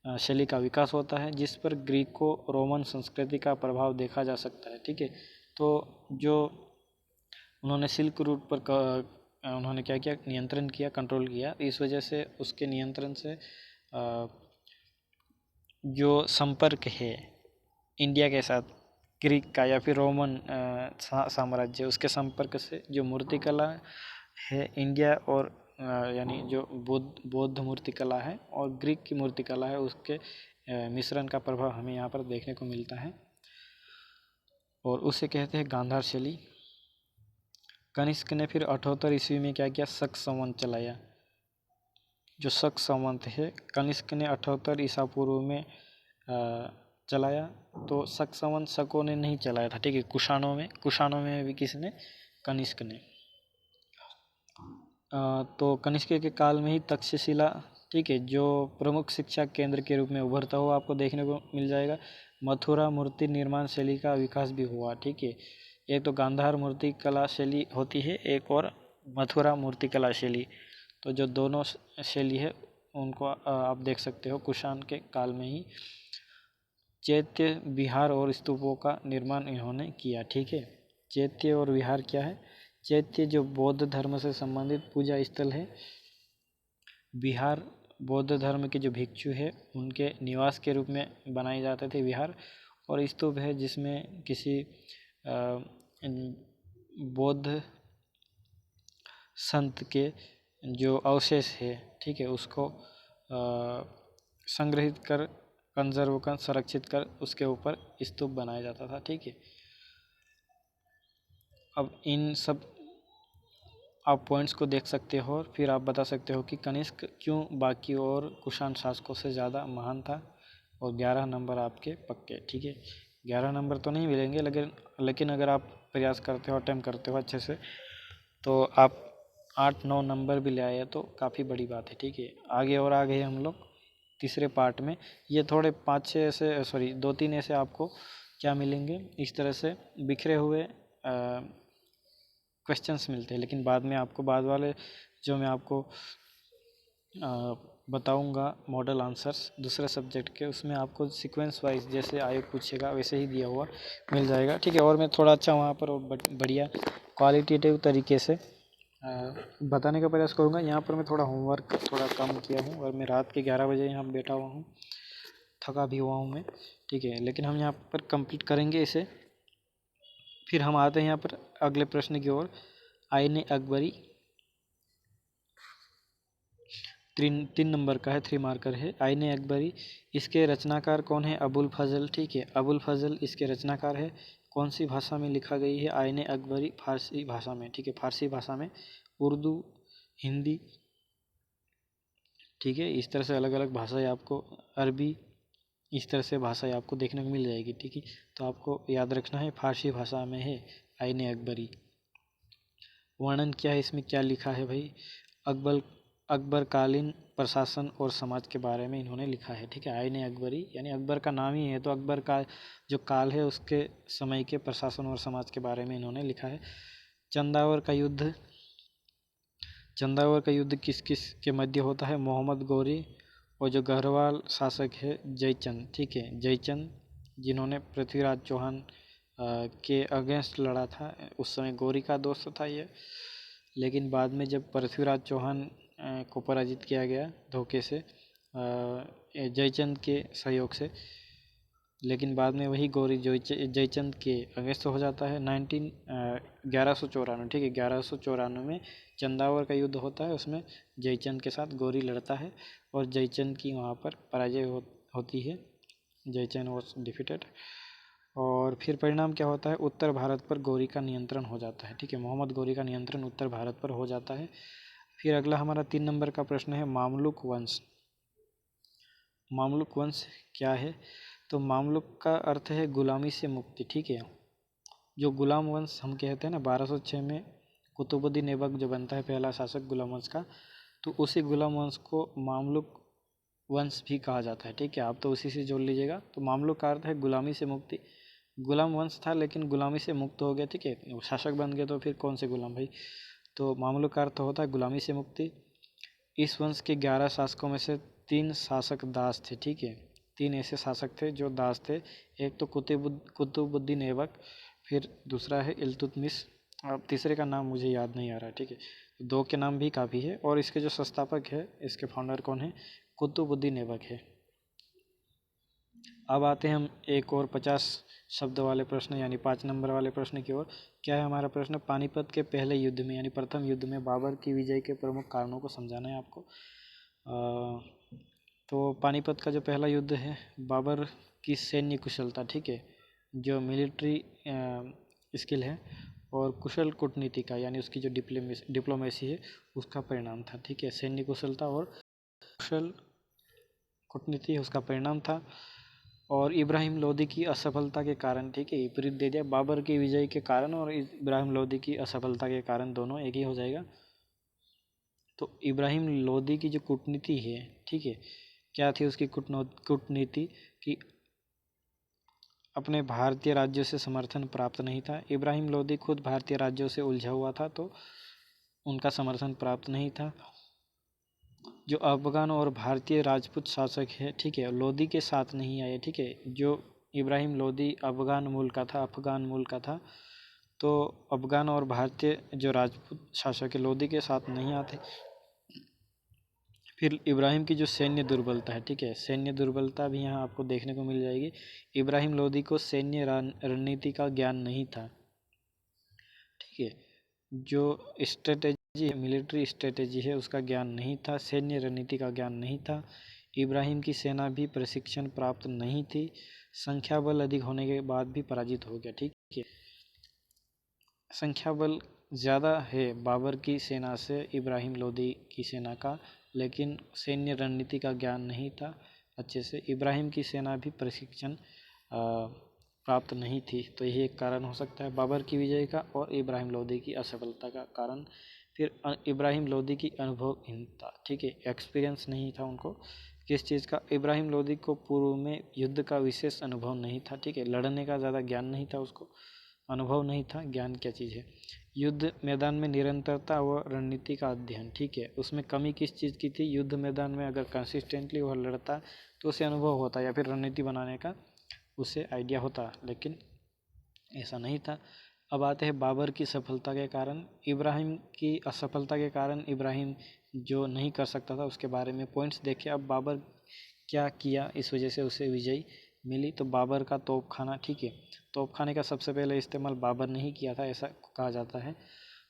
Speaker 1: शैली का विकास होता है, जिस पर ग्रीको रोमन संस्कृति का प्रभाव देखा जा सकता है। ठीक है, तो जो उन्होंने सिल्क रूट पर उन्होंने क्या किया, नियंत्रण किया, कंट्रोल किया। इस वजह से उसके नियंत्रण से जो संपर्क है इंडिया के साथ ग्रीक का या फिर रोमन साम्राज्य, उसके संपर्क से जो मूर्तिकला है इंडिया और यानी जो बौद्ध मूर्तिकला है और ग्रीक की मूर्तिकला है, उसके मिश्रण का प्रभाव हमें यहाँ पर देखने को मिलता है, और उसे कहते हैं गांधार शैली। कनिष्क ने फिर 78 ईस्वी में क्या किया, शक संवत चलाया। जो शक संवत है कनिष्क ने 78 ईसा पूर्व में चलाया। तो शक संवत शकों ने नहीं चलाया था। ठीक है, कुषाणों में भी किसने? कनिष्क ने। तो कनिष्क के काल में ही तक्षशिला, ठीक है, जो प्रमुख शिक्षा केंद्र के रूप में उभरता हुआ आपको देखने को मिल जाएगा। मथुरा मूर्ति निर्माण शैली का विकास भी हुआ। ठीक है, एक तो गांधार मूर्ति कला शैली होती है, एक और मथुरा मूर्ति कला शैली। तो जो दोनों शैली है उनको आप देख सकते हो कुषाण के काल में ही। चैत्य विहार और स्तूपों का निर्माण इन्होंने किया। ठीक है, चैत्य और विहार क्या है? चैत्य जो बौद्ध धर्म से संबंधित पूजा स्थल है, विहार बौद्ध धर्म के जो भिक्षु है उनके निवास के रूप में बनाए जाते थे विहार, और स्तूप है जिसमें किसी बौद्ध संत के जो अवशेष है, ठीक है, उसको संग्रहित कर, कंजर्व कर, संरक्षित कर उसके ऊपर स्तूप बनाया जाता था। ठीक है, अब इन सब आप पॉइंट्स को देख सकते हो और फिर आप बता सकते हो कि कनिष्क क्यों बाकी और कुषाण शासकों से ज़्यादा महान था, और 11 नंबर आपके पक्के। ठीक है, 11 नंबर तो नहीं मिलेंगे, लेकिन अगर आप प्रयास करते हो, अटेम्प्ट करते हो अच्छे से, तो आप 8-9 नंबर भी ले आए तो काफ़ी बड़ी बात है। ठीक है, आगे हम लोग तीसरे पार्ट में। ये थोड़े 5-6 ऐसे, सॉरी 2-3 ऐसे आपको क्या मिलेंगे, इस तरह से बिखरे हुए क्वेश्चंस मिलते हैं, लेकिन बाद वाले जो मैं आपको बताऊंगा मॉडल आंसर्स दूसरे सब्जेक्ट के, उसमें आपको सीक्वेंस वाइज जैसे आयोग पूछेगा वैसे ही दिया हुआ मिल जाएगा। ठीक है, और मैं थोड़ा अच्छा वहाँ पर बढ़िया क्वालिटेटिव तरीके से बताने का प्रयास करूँगा। यहाँ पर मैं थोड़ा होमवर्क थोड़ा कम किया हूँ, और मैं रात के 11 बजे यहाँ बैठा हुआ हूँ, थका भी हुआ हूँ मैं। ठीक है, लेकिन हम यहाँ पर कंप्लीट करेंगे इसे। फिर हम आते हैं यहाँ पर अगले प्रश्न की ओर। आईने अकबरी 3 नंबर का है, 3 मार्कर है। आईने अकबरी, इसके रचनाकार कौन है? अबुल फजल। ठीक है, अबुल फजल इसके रचनाकार है। कौन सी भाषा में लिखा गई है आईने अकबरी? फारसी भाषा में। ठीक है, फारसी भाषा में, उर्दू, हिंदी, ठीक है, इस तरह से अलग अलग भाषाएं आपको, अरबी, इस तरह से भाषाएं आपको देखने को मिल जाएगी। ठीक है, तो आपको याद रखना है फारसी भाषा में है आईन अकबरी। वर्णन क्या है, इसमें क्या लिखा है भाई, अकबर अकबरकालीन प्रशासन और समाज के बारे में इन्होंने लिखा है। ठीक है, आईन अकबरी यानी अकबर का नाम ही है, तो अकबर का जो काल है उसके समय के प्रशासन और समाज के बारे में इन्होंने लिखा है। चंदावर का युद्ध, चंदावर का युद्ध किस किस के मध्य होता है, मोहम्मद गौरी और जो गढ़वाल शासक है जयचंद। ठीक है, जयचंद जिन्होंने पृथ्वीराज चौहान के अगेंस्ट लड़ा था, उस समय गौरी का दोस्त था ये, लेकिन बाद में जब पृथ्वीराज चौहान को पराजित किया गया धोखे से जयचंद के सहयोग से, लेकिन बाद में वही गौरी जयचंद के अगेंस्ट हो जाता है 1194। ठीक है, 1194 में चंदावर का युद्ध होता है, उसमें जयचंद के साथ गौरी लड़ता है और जयचंद की वहाँ पर पराजय होती है, जयचंद वॉज डिफीटेड। और फिर परिणाम क्या होता है, उत्तर भारत पर गौरी का नियंत्रण हो जाता है। ठीक है, मोहम्मद गौरी का नियंत्रण उत्तर भारत पर हो जाता है। फिर अगला हमारा 3 नंबर का प्रश्न है मामलुक वंश। मामलुक वंश क्या है, तो मामलुक का अर्थ है गुलामी से मुक्ति। ठीक है, जो गुलाम वंश हम कहते हैं ना, 1206 में कुतुबुद्दीन ऐबक जो बनता है पहला शासक गुलाम वंश का, तो उसी गुलाम वंश को मामलुक वंश भी कहा जाता है। ठीक है, आप तो उसी से जोड़ लीजिएगा। तो मामलुक का अर्थ है गुलामी से मुक्ति, गुलाम वंश था लेकिन गुलामी से मुक्त हो गया। ठीक है, शासक बन गए तो फिर कौन से गुलाम भाई, तो मामलुक का अर्थ होता है गुलामी से मुक्ति। इस वंश के 11 शासकों में से 3 शासक दास थे। ठीक है, 3 ऐसे शासक थे जो दास थे, एक तो कुतुबुद्दीन ऐबक, फिर दूसरा है इल्तुतमिश, अब तीसरे का नाम मुझे याद नहीं आ रहा है। ठीक है, 2 के नाम भी काफ़ी है, और इसके जो संस्थापक है, इसके फाउंडर कौन है, कुतुबुद्दीन ऐबक है। अब आते हैं हम एक और 50 शब्द वाले प्रश्न यानी 5 नंबर वाले प्रश्न की ओर। क्या है हमारा प्रश्न, पानीपत के पहले युद्ध में यानी प्रथम युद्ध में बाबर की विजय के प्रमुख कारणों को समझाना है आपको। तो पानीपत का जो पहला युद्ध है, बाबर की सैन्य कुशलता, ठीक है, जो मिलिट्री स्किल है और कुशल कूटनीति का यानी उसकी जो डिप्लोमेसी है उसका परिणाम था। ठीक है, सैन्य कुशलता और कुशल कूटनीति उसका परिणाम था। और इब्राहिम लोदी की असफलता के कारण, ठीक है, विपरीत दे दिया, बाबर की विजय के कारण और इब्राहिम लोदी की असफलता के कारण, दोनों एक ही हो जाएगा। तो इब्राहिम लोदी की जो कूटनीति है, ठीक है, क्या थी उसकी कूटनीति कि अपने भारतीय राज्यों से समर्थन प्राप्त नहीं था। इब्राहिम लोदी खुद भारतीय राज्यों से उलझा हुआ था, तो उनका समर्थन प्राप्त नहीं था। जो अफगान और भारतीय राजपूत शासक है, ठीक है, लोदी के साथ नहीं आए। ठीक है, जो इब्राहिम लोदी अफगान मूल का था, तो अफगान और भारतीय जो राजपूत शासक है लोदी के साथ नहीं आते। फिर इब्राहिम की जो सैन्य दुर्बलता है, ठीक है, सैन्य दुर्बलता भी यहाँ आपको देखने को मिल जाएगी। इब्राहिम लोदी को सैन्य रणनीति का ज्ञान नहीं था। ठीक है, जो स्ट्रेटेजी मिलिट्री स्ट्रेटेजी है उसका ज्ञान नहीं था, सैन्य रणनीति का ज्ञान नहीं था। इब्राहिम की सेना भी प्रशिक्षण प्राप्त नहीं थी, संख्या बल अधिक होने के बाद भी पराजित हो गया। ठीक है, संख्या बल ज़्यादा है बाबर की सेना से इब्राहिम लोदी की सेना का, लेकिन सैन्य रणनीति का ज्ञान नहीं था अच्छे से। इब्राहिम की सेना भी प्रशिक्षण प्राप्त नहीं थी, तो यही एक कारण हो सकता है बाबर की विजय का और इब्राहिम लोदी की असफलता का कारण। फिर इब्राहिम लोदी की अनुभवहीनता, ठीक है, एक्सपीरियंस नहीं था उनको किस चीज़ का, इब्राहिम लोदी को पूर्व में युद्ध का विशेष अनुभव नहीं था। ठीक है, लड़ने का ज़्यादा ज्ञान नहीं था उसको, अनुभव नहीं था, ज्ञान क्या चीज़ है। युद्ध मैदान में निरंतरता व रणनीति का अध्ययन, ठीक है, उसमें कमी किस चीज़ की थी, युद्ध मैदान में अगर कंसिस्टेंटली वह लड़ता तो उसे अनुभव होता या फिर रणनीति बनाने का उसे आइडिया होता, लेकिन ऐसा नहीं था। अब आते हैं बाबर की सफलता के कारण। इब्राहिम की असफलता के कारण इब्राहिम जो नहीं कर सकता था उसके बारे में पॉइंट्स देखे। अब बाबर क्या किया इस वजह से उसे विजय मिली, तो बाबर का तोप खाना, ठीक है, तोप खाने का सबसे पहले इस्तेमाल बाबर ने ही किया था ऐसा कहा जाता है।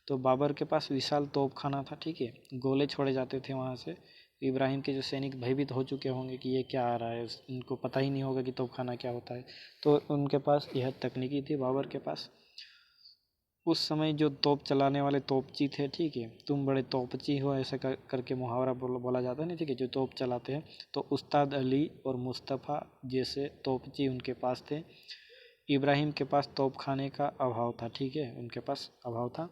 Speaker 1: तो बाबर के पास विशाल तोप खाना था, ठीक है, गोले छोड़े जाते थे वहाँ से। इब्राहिम के जो सैनिक भयभीत हो चुके होंगे कि ये क्या आ रहा है, उनको पता ही नहीं होगा कि तोप खाना क्या होता है, तो उनके पास यह तकनीकी थी बाबर के पास। उस समय जो तोप चलाने वाले तोपची थे, ठीक है, तुम बड़े तोपची हो, ऐसा करके मुहावरा बोला जाता है ना, ठीक है, जो तोप चलाते हैं। तो उस्ताद अली और मुस्तफ़ा जैसे तोपची उनके पास थे। इब्राहिम के पास तोपखाने का अभाव था, ठीक है, उनके पास अभाव था।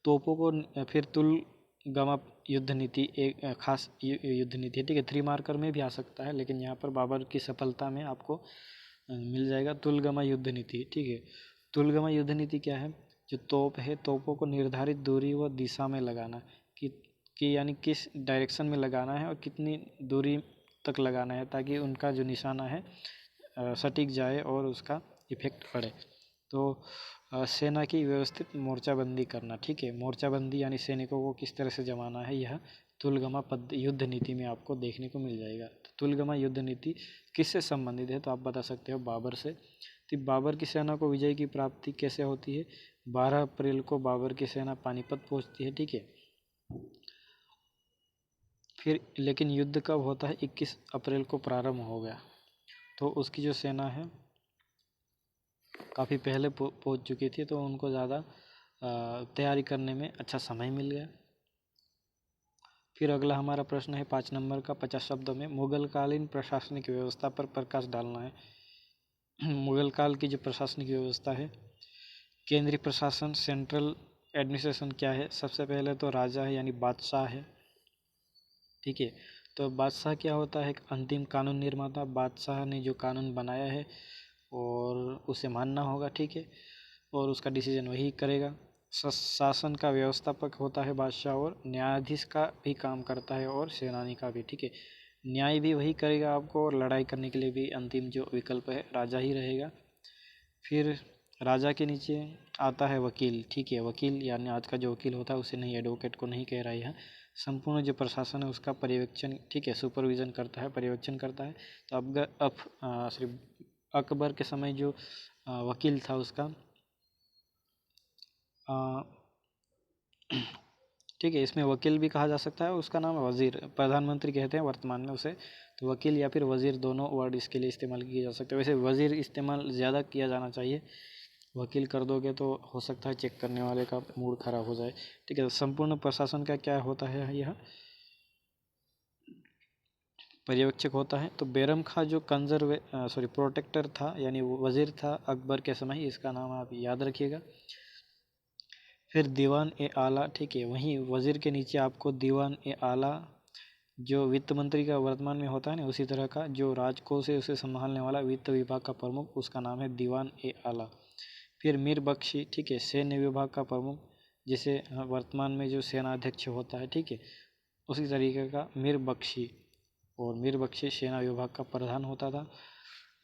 Speaker 1: तोपों को फिर तुलगमा युद्ध नीति एक खास युद्ध नीति है, ठीक है, 3 मार्कर में भी आ सकता है, लेकिन यहाँ पर बाबर की सफलता में आपको मिल जाएगा तुलगमा युद्ध नीति, ठीक है। तुलगमा युद्ध नीति क्या है? जो तोप है, तोपों को निर्धारित दूरी व दिशा में लगाना, कि यानी किस डायरेक्शन में लगाना है और कितनी दूरी तक लगाना है, ताकि उनका जो निशाना है सटीक जाए और उसका इफेक्ट पड़े। तो सेना की व्यवस्थित मोर्चाबंदी करना, ठीक है, मोर्चाबंदी यानी सैनिकों को किस तरह से जमाना है, यह तुलगमा युद्ध नीति में आपको देखने को मिल जाएगा। तो तुलगमा युद्ध नीति किससे संबंधित है? तो आप बता सकते हो बाबर से। तो बाबर की सेना को विजय की प्राप्ति कैसे होती है? 12 अप्रैल को बाबर की सेना पानीपत पहुंचती है, ठीक है। फिर लेकिन युद्ध कब होता है? 21 अप्रैल को प्रारंभ हो गया। तो उसकी जो सेना है काफ़ी पहले पहुंच चुकी थी, तो उनको ज़्यादा तैयारी करने में अच्छा समय मिल गया। फिर अगला हमारा प्रश्न है 5 नंबर का, 50 शब्दों में मुगलकालीन प्रशासनिक व्यवस्था पर प्रकाश डालना है। मुगल काल की जो प्रशासनिक व्यवस्था है, केंद्रीय प्रशासन, सेंट्रल एडमिनिस्ट्रेशन क्या है? सबसे पहले तो राजा है, यानी बादशाह है, ठीक है। तो बादशाह क्या होता है? एक अंतिम कानून निर्माता। बादशाह ने जो कानून बनाया है और उसे मानना होगा, ठीक है, और उसका डिसीजन वही करेगा। शासन का व्यवस्थापक होता है बादशाह, और न्यायाधीश का भी काम करता है और सेनानी का भी, ठीक है। न्याय भी वही करेगा आपको, और लड़ाई करने के लिए भी अंतिम जो विकल्प है राजा ही रहेगा। फिर राजा के नीचे आता है वकील, ठीक है। वकील यानी आज का जो वकील होता है उसे नहीं, एडवोकेट को नहीं कह रहा है। संपूर्ण जो प्रशासन है उसका पर्यवेक्षण, ठीक है, सुपरविजन करता है, पर्यवेक्षण करता है। तो अब सिर्फ अकबर के समय जो वकील था उसका ठीक है, इसमें वकील भी कहा जा सकता है, उसका नाम वजीर, प्रधानमंत्री कहते हैं वर्तमान में उसे। तो वकील या फिर वजीर दोनों वर्ड इसके लिए इस्तेमाल किए जा सकते हैं। वैसे वजीर इस्तेमाल ज़्यादा किया जाना चाहिए, वकील कर दोगे तो हो सकता है चेक करने वाले का मूड खराब हो जाए, ठीक है। संपूर्ण प्रशासन का क्या होता है? यह पर्यवेक्षक होता है। तो बैरम खां जो प्रोटेक्टर था, यानी वो वजीर था अकबर के समय, इसका नाम आप याद रखिएगा। फिर दीवान ए आला, ठीक है, वहीं वजीर के नीचे आपको दीवान ए आला जो वित्त मंत्री का वर्तमान में होता है ना, उसी तरह का जो राजकोष है उसे संभालने वाला वित्त विभाग का प्रमुख, उसका नाम है दीवान ए आला। फिर मीर बख्शी, ठीक है, सैन्य विभाग का प्रमुख, जिसे वर्तमान में जो सेनाध्यक्ष होता है, ठीक है, उसी तरीके का मीर बख्शी, और मीर बख्शी सेना विभाग का प्रधान होता था।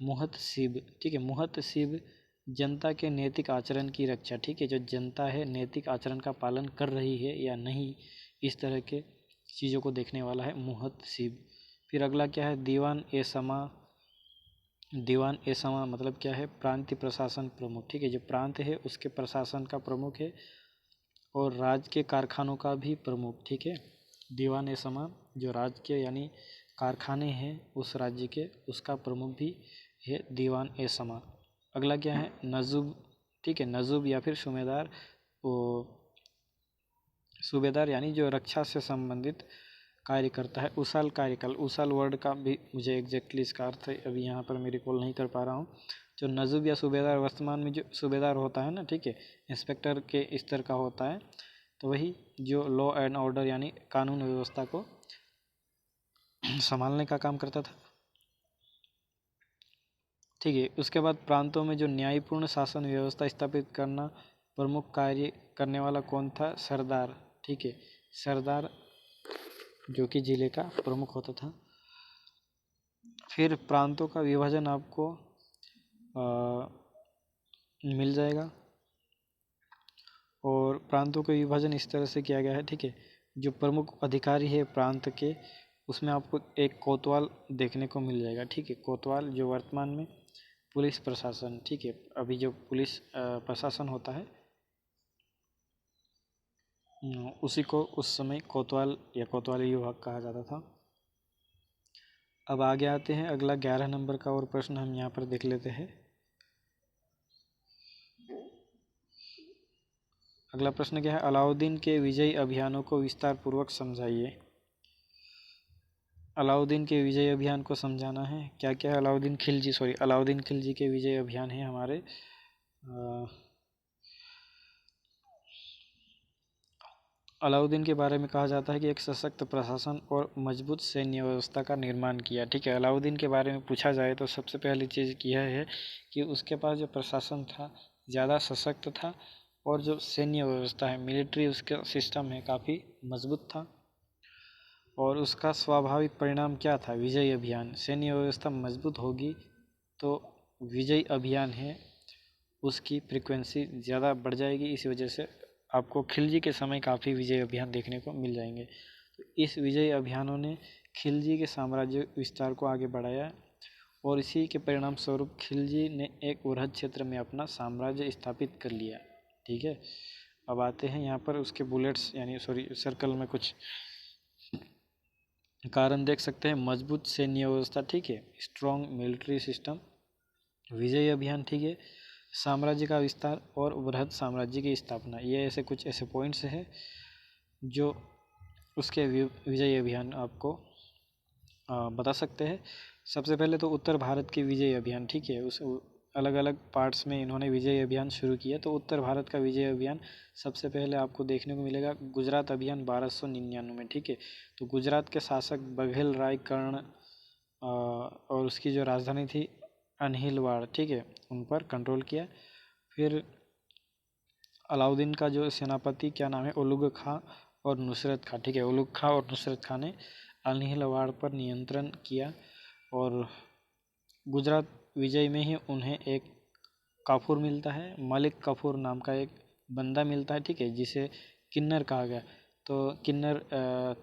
Speaker 1: मुहतसिब, ठीक है, मुहतसिब जनता के नैतिक आचरण की रक्षा, ठीक है, जो जनता है नैतिक आचरण का पालन कर रही है या नहीं, इस तरह के चीज़ों को देखने वाला है मुहतसिब। फिर अगला क्या है? दीवान ए समा। दीवान ए समा मतलब क्या है? प्रांतीय प्रशासन प्रमुख, ठीक है, जो प्रांत है उसके प्रशासन का प्रमुख है, और राज्य के कारखानों का भी प्रमुख, ठीक है। दीवान ए समा जो राज्य के यानी कारखाने हैं उस राज्य के, उसका प्रमुख भी है दीवान ए समा। अगला क्या है? नजुब, ठीक है, नजुब या फिर सूबेदार। वो सूबेदार यानी जो रक्षा से संबंधित कार्य करता है। उसाल कार्यकाल, उसाल वर्ड का भी मुझे एग्जैक्टली इसका अर्थ अभी यहाँ पर मैं रिकॉल नहीं कर पा रहा हूँ। जो नजुब या सूबेदार, वर्तमान में जो सूबेदार होता है ना, ठीक है, इंस्पेक्टर के स्तर का होता है, तो वही जो लॉ एंड ऑर्डर यानी कानून व्यवस्था को संभालने का काम करता था, ठीक है। उसके बाद प्रांतों में जो न्यायपूर्ण शासन व्यवस्था स्थापित करना प्रमुख कार्य करने वाला कौन था? सरदार, ठीक है, सरदार जो कि जिले का प्रमुख होता था। फिर प्रांतों का विभाजन आपको मिल जाएगा, और प्रांतों का विभाजन इस तरह से किया गया है, ठीक है। जो प्रमुख अधिकारी है प्रांत के, उसमें आपको एक कोतवाल देखने को मिल जाएगा, ठीक है। कोतवाल जो वर्तमान में पुलिस प्रशासन, ठीक है, अभी जो पुलिस प्रशासन होता है उसी को उस समय कोतवाल या कोतवाली विभाग कहा जाता था। अब आगे आते हैं, अगला 11 नंबर का और प्रश्न हम यहाँ पर देख लेते हैं। अगला प्रश्न क्या है, अलाउद्दीन के विजयी अभियानों को विस्तार पूर्वक समझाइए। अलाउद्दीन के विजय अभियान को समझाना है। क्या क्या है, अलाउद्दीन खिलजी के विजय अभियान है हमारे। अलाउद्दीन के बारे में कहा जाता है कि एक सशक्त प्रशासन और मजबूत सैन्य व्यवस्था का निर्माण किया। ठीक है, अलाउद्दीन के बारे में पूछा जाए तो सबसे पहली चीज़ यह है कि उसके पास जो प्रशासन था ज़्यादा सशक्त था और जो सैन्य व्यवस्था है, मिलिट्री उसका सिस्टम है, काफ़ी मजबूत था। और उसका स्वाभाविक परिणाम क्या था, विजय अभियान। सैन्य व्यवस्था मजबूत होगी तो विजय अभियान है उसकी फ्रिक्वेंसी ज़्यादा बढ़ जाएगी। इस वजह से आपको खिलजी के समय काफ़ी विजय अभियान देखने को मिल जाएंगे। तो इस विजय अभियानों ने खिलजी के साम्राज्य विस्तार को आगे बढ़ाया और इसी के परिणाम स्वरूप खिलजी ने एक वृहद क्षेत्र में अपना साम्राज्य स्थापित कर लिया। ठीक है, अब आते हैं यहाँ पर उसके बुलेट्स सर्कल में कुछ कारण देख सकते हैं। मजबूत सैन्य व्यवस्था, ठीक है, स्ट्रॉन्ग मिलिट्री सिस्टम, विजय अभियान, ठीक है, साम्राज्य का विस्तार और वृहद साम्राज्य की स्थापना। ये ऐसे पॉइंट्स हैं जो उसके विजय अभियान आपको बता सकते हैं। सबसे पहले तो उत्तर भारत के विजय अभियान, ठीक है, उस अलग अलग पार्ट्स में इन्होंने विजय अभियान शुरू किया। तो उत्तर भारत का विजय अभियान सबसे पहले आपको देखने को मिलेगा गुजरात अभियान 1299 में। ठीक है, तो गुजरात के शासक बघेल राय कर्ण और उसकी जो राजधानी थी अनहिलवाड़, ठीक है, उन पर कंट्रोल किया। फिर अलाउद्दीन का जो सेनापति क्या नाम है, उलुग खां और नुसरत खां, ठीक है, उलुग खां और नुसरत खां ने अनहिलवाड़ पर नियंत्रण किया और गुजरात विजय में ही उन्हें एक काफूर मिलता है, मलिक काफूर नाम का एक बंदा मिलता है, ठीक है, जिसे किन्नर कहा गया। तो किन्नर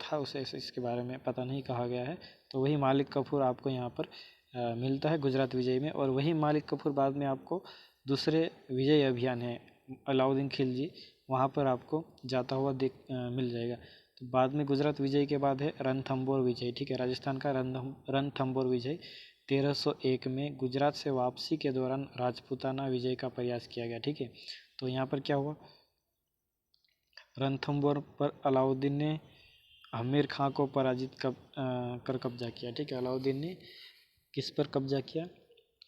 Speaker 1: था, उसे इसके बारे में पता नहीं कहा गया है। तो वही मालिक काफूर आपको यहाँ पर मिलता है गुजरात विजय में। और वही मालिक काफूर बाद में आपको दूसरे विजय अभियान है अलाउद्दीन खिलजी, वहाँ पर आपको जाता हुआ मिल जाएगा। तो बाद में गुजरात विजय के बाद है रणथंभौर विजय, ठीक है, राजस्थान का रणथंभौर विजय 1301 में गुजरात से वापसी के दौरान राजपूताना विजय का प्रयास किया गया। ठीक है, तो यहाँ पर क्या हुआ, रणथंभौर पर अलाउद्दीन ने आमिर खां को पराजित कर कब्जा किया। ठीक है, अलाउद्दीन ने किस पर कब्जा किया,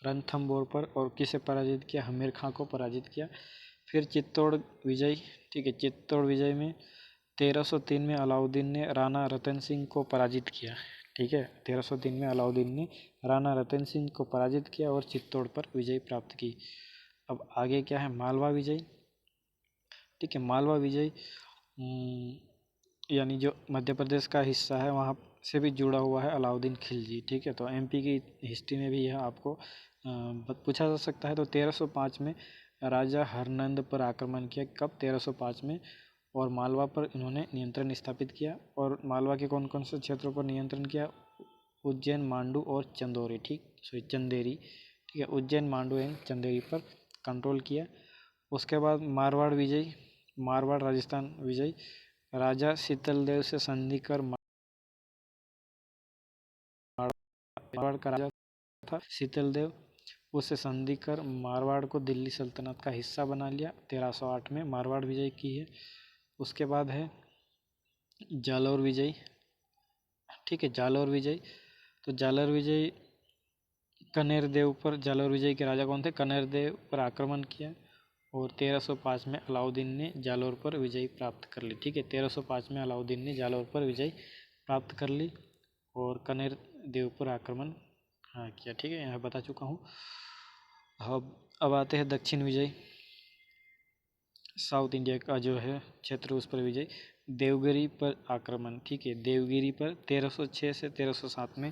Speaker 1: रणथंभौर पर, और किसे पराजित किया, आमिर खां को पराजित किया। फिर चित्तौड़ विजय, ठीक है, चित्तौड़ विजय में 1303 में अलाउद्दीन ने राणा रतन सिंह को पराजित किया। ठीक है, 1303 में अलाउद्दीन ने राणा रतन सिंह को पराजित किया और चित्तौड़ पर विजय प्राप्त की। अब आगे क्या है, मालवा विजय। ठीक है, मालवा विजय यानी जो मध्य प्रदेश का हिस्सा है वहाँ से भी जुड़ा हुआ है अलाउद्दीन खिलजी। ठीक है, तो एमपी की हिस्ट्री में भी यह आपको पूछा जा सकता है। तो 1305 में राजा हरनंद पर आक्रमण किया। कब, 1305 में। और मालवा पर इन्होंने नियंत्रण स्थापित किया। और मालवा के कौन कौन से क्षेत्रों पर नियंत्रण किया, उज्जैन, मांडू और चंदेरी। चंदेरी, ठीक है, उज्जैन, मांडू एंड चंदेरी पर कंट्रोल किया। उसके बाद मारवाड़ विजय, मारवाड़ राजस्थान विजय, राजा शीतलदेव से संधि कर, मारवाड़ का राजा था शीतलदेव, उससे संधि कर मारवाड़ को दिल्ली सल्तनत का हिस्सा बना लिया। 1308 में मारवाड़ विजय की है। उसके बाद है जालौर विजय। ठीक है, जालौर विजय, तो जालौर विजय कनेर देव पर, जालौर विजय के राजा कौन थे, कनेर देव पर आक्रमण किया और 1305 में अलाउद्दीन ने जालौर पर विजय प्राप्त कर ली। ठीक है, 1305 में अलाउद्दीन ने जालौर पर विजय प्राप्त कर ली और कनेर देव पर आक्रमण किया। ठीक है, यहाँ बता चुका हूँ। अब आते हैं दक्षिण विजय, साउथ इंडिया का जो है क्षेत्र, उस पर विजय, देवगिरी पर आक्रमण। ठीक है, देवगिरी पर 1306 से 1307 में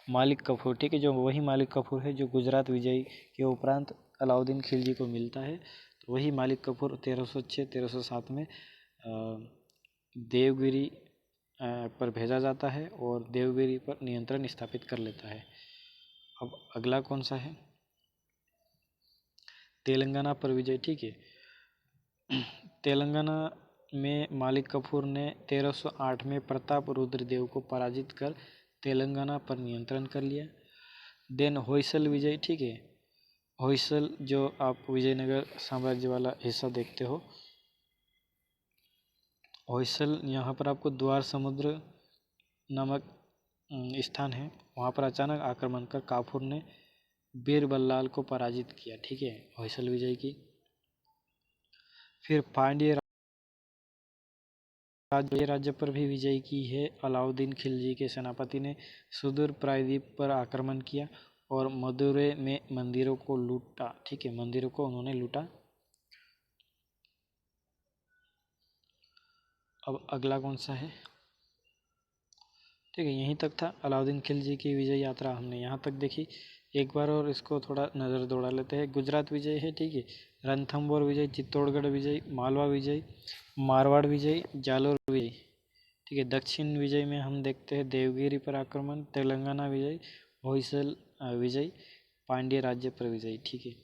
Speaker 1: मालिक काफूर, ठीक है, जो वही मालिक काफूर है जो गुजरात विजय के उपरांत अलाउद्दीन खिलजी को मिलता है। तो वही मालिक काफूर 1306-1307 में देवगिरी पर भेजा जाता है और देवगिरी पर नियंत्रण स्थापित कर लेता है। अब अगला कौन सा है, तेलंगाना पर विजय। ठीक है, तेलंगाना में मालिक काफूर ने 1308 में प्रताप रुद्रदेव को पराजित कर तेलंगाना पर नियंत्रण कर लिया। देन होयसल विजय। ठीक है, होयसल जो आप विजयनगर साम्राज्य वाला हिस्सा देखते हो, होयसल यहाँ पर आपको द्वार समुद्र नामक स्थान है, वहाँ पर अचानक आक्रमण कर काफूर ने बीरबल्लाल को पराजित किया। ठीक है, होयसल विजय की। फिर पांड्य राज्य पर भी विजय की है। अलाउद्दीन खिलजी के सेनापति ने सुदूर प्रायद्वीप पर आक्रमण किया और मदुरै में मंदिरों को लूटा। ठीक है, मंदिरों को उन्होंने लूटा। अब अगला कौन सा है? ठीक है, यहीं तक था अलाउद्दीन खिलजी की विजय यात्रा, हमने यहाँ तक देखी। एक बार और इसको थोड़ा नज़र दौड़ा लेते हैं। गुजरात विजय है, ठीक है, रणथंभौर विजय, चित्तौड़गढ़ विजय, मालवा विजय, मारवाड़ विजय, जालोर विजय। ठीक है, दक्षिण विजय में हम देखते हैं देवगिरी पर आक्रमण, तेलंगाना विजय, होयसल विजय, पांड्य राज्य पर विजय। ठीक है,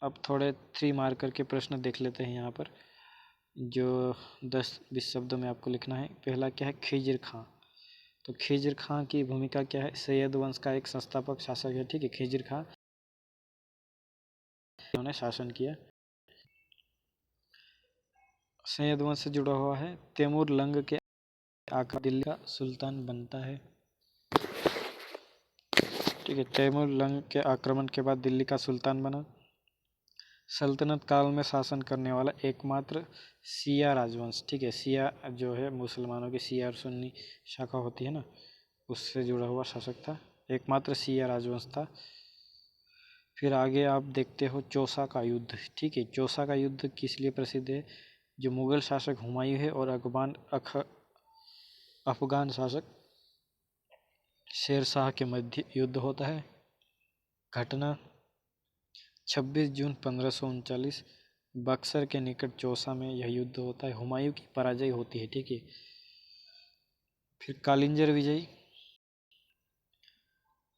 Speaker 1: अब थोड़े 3 मार्कर के प्रश्न देख लेते हैं यहाँ पर, जो 10-20 शब्दों में आपको लिखना है। पहला क्या है? खिजिर खां। तो खिजिर खां की भूमिका क्या है? सैयद वंश का एक संस्थापक शासक है। ठीक है, खिजिर खां उन्होंने शासन किया, सैयद वंश से जुड़ा हुआ है। तैमूर लंग के आकर दिल्ली का सुल्तान बनता है। ठीक है, तैमूर लंग के आक्रमण के बाद दिल्ली का सुल्तान बना। सल्तनत काल में शासन करने वाला एकमात्र शिया राजवंश। ठीक है, शिया जो है मुसलमानों की शिया और सुन्नी शाखा होती है ना, उससे जुड़ा हुआ शासक था, एकमात्र शिया राजवंश था। फिर आगे आप देखते हो चौसा का युद्ध। ठीक है, चौसा का युद्ध किस लिए प्रसिद्ध है? जो मुगल शासक हुमायूं है और अफगान शासक शेर शाह के मध्य युद्ध होता है। घटना 26 जून 1539 बक्सर के निकट चौसा में यह युद्ध होता है। हुमायूं की पराजय होती है। ठीक है, फिर कालिंजर विजय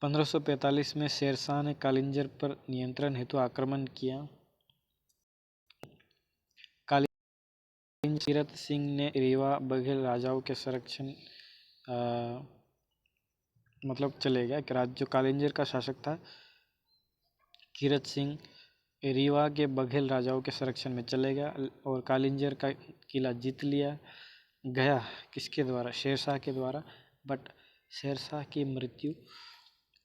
Speaker 1: 1545 में शेरशाह ने कालिंजर पर नियंत्रण हेतु आक्रमण किया। कीरत सिंह ने रीवा बघेल राजाओं के संरक्षण मतलब चले गया कि जो कालिंजर का शासक था कीरत सिंह, रीवा के बघेल राजाओं के संरक्षण में चले गया और कालिंजर का किला जीत लिया गया। किसके द्वारा? शेरशाह के द्वारा। बट शेरशाह की मृत्यु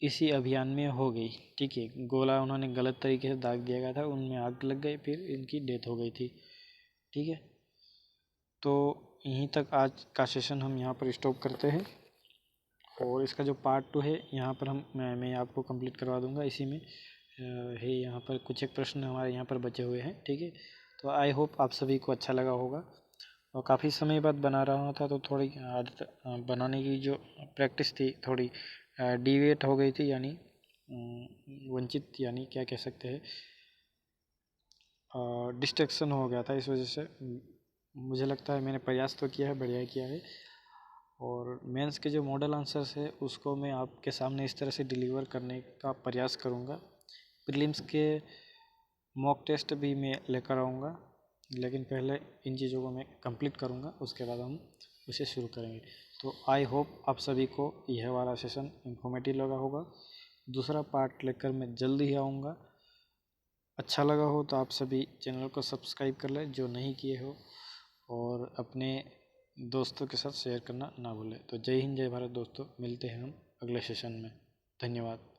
Speaker 1: इसी अभियान में हो गई। ठीक है, गोला उन्होंने गलत तरीके से दाग दिया गया था, उनमें आग लग गई, फिर इनकी डेथ हो गई थी। ठीक है, तो यहीं तक आज का सेशन हम यहाँ पर स्टॉप करते हैं और इसका जो पार्ट 2 है यहाँ पर मैं आपको कंप्लीट करवा दूँगा। इसी में है यहाँ पर कुछ एक प्रश्न हमारे यहाँ पर बचे हुए हैं। ठीक है, तो आई होप आप सभी को अच्छा लगा होगा। और काफ़ी समय बाद बना रहा था तो थोड़ी आदत बनाने की जो प्रैक्टिस थी थोड़ी डिविएट हो गई थी, यानी वंचित, यानी क्या कह सकते हैं, डिस्ट्रैक्शन हो गया था। इस वजह से मुझे लगता है मैंने प्रयास तो किया है, बढ़िया किया है। और मेंस के जो मॉडल आंसर्स है उसको मैं आपके सामने इस तरह से डिलीवर करने का प्रयास करूँगा। प्रीलिम्स के मॉक टेस्ट भी मैं लेकर आऊँगा, लेकिन पहले इन चीज़ों को मैं कंप्लीट करूँगा, उसके बाद हम उसे शुरू करेंगे। तो आई होप आप सभी को यह वाला सेशन इन्फॉर्मेटिव लगा होगा। दूसरा पार्ट लेकर मैं जल्दी ही आऊँगा। अच्छा लगा हो तो आप सभी चैनल को सब्सक्राइब कर लें जो नहीं किए हो, और अपने दोस्तों के साथ शेयर करना ना भूलें। तो जय हिंद, जय भारत दोस्तों, मिलते हैं हम अगले सेशन में। धन्यवाद।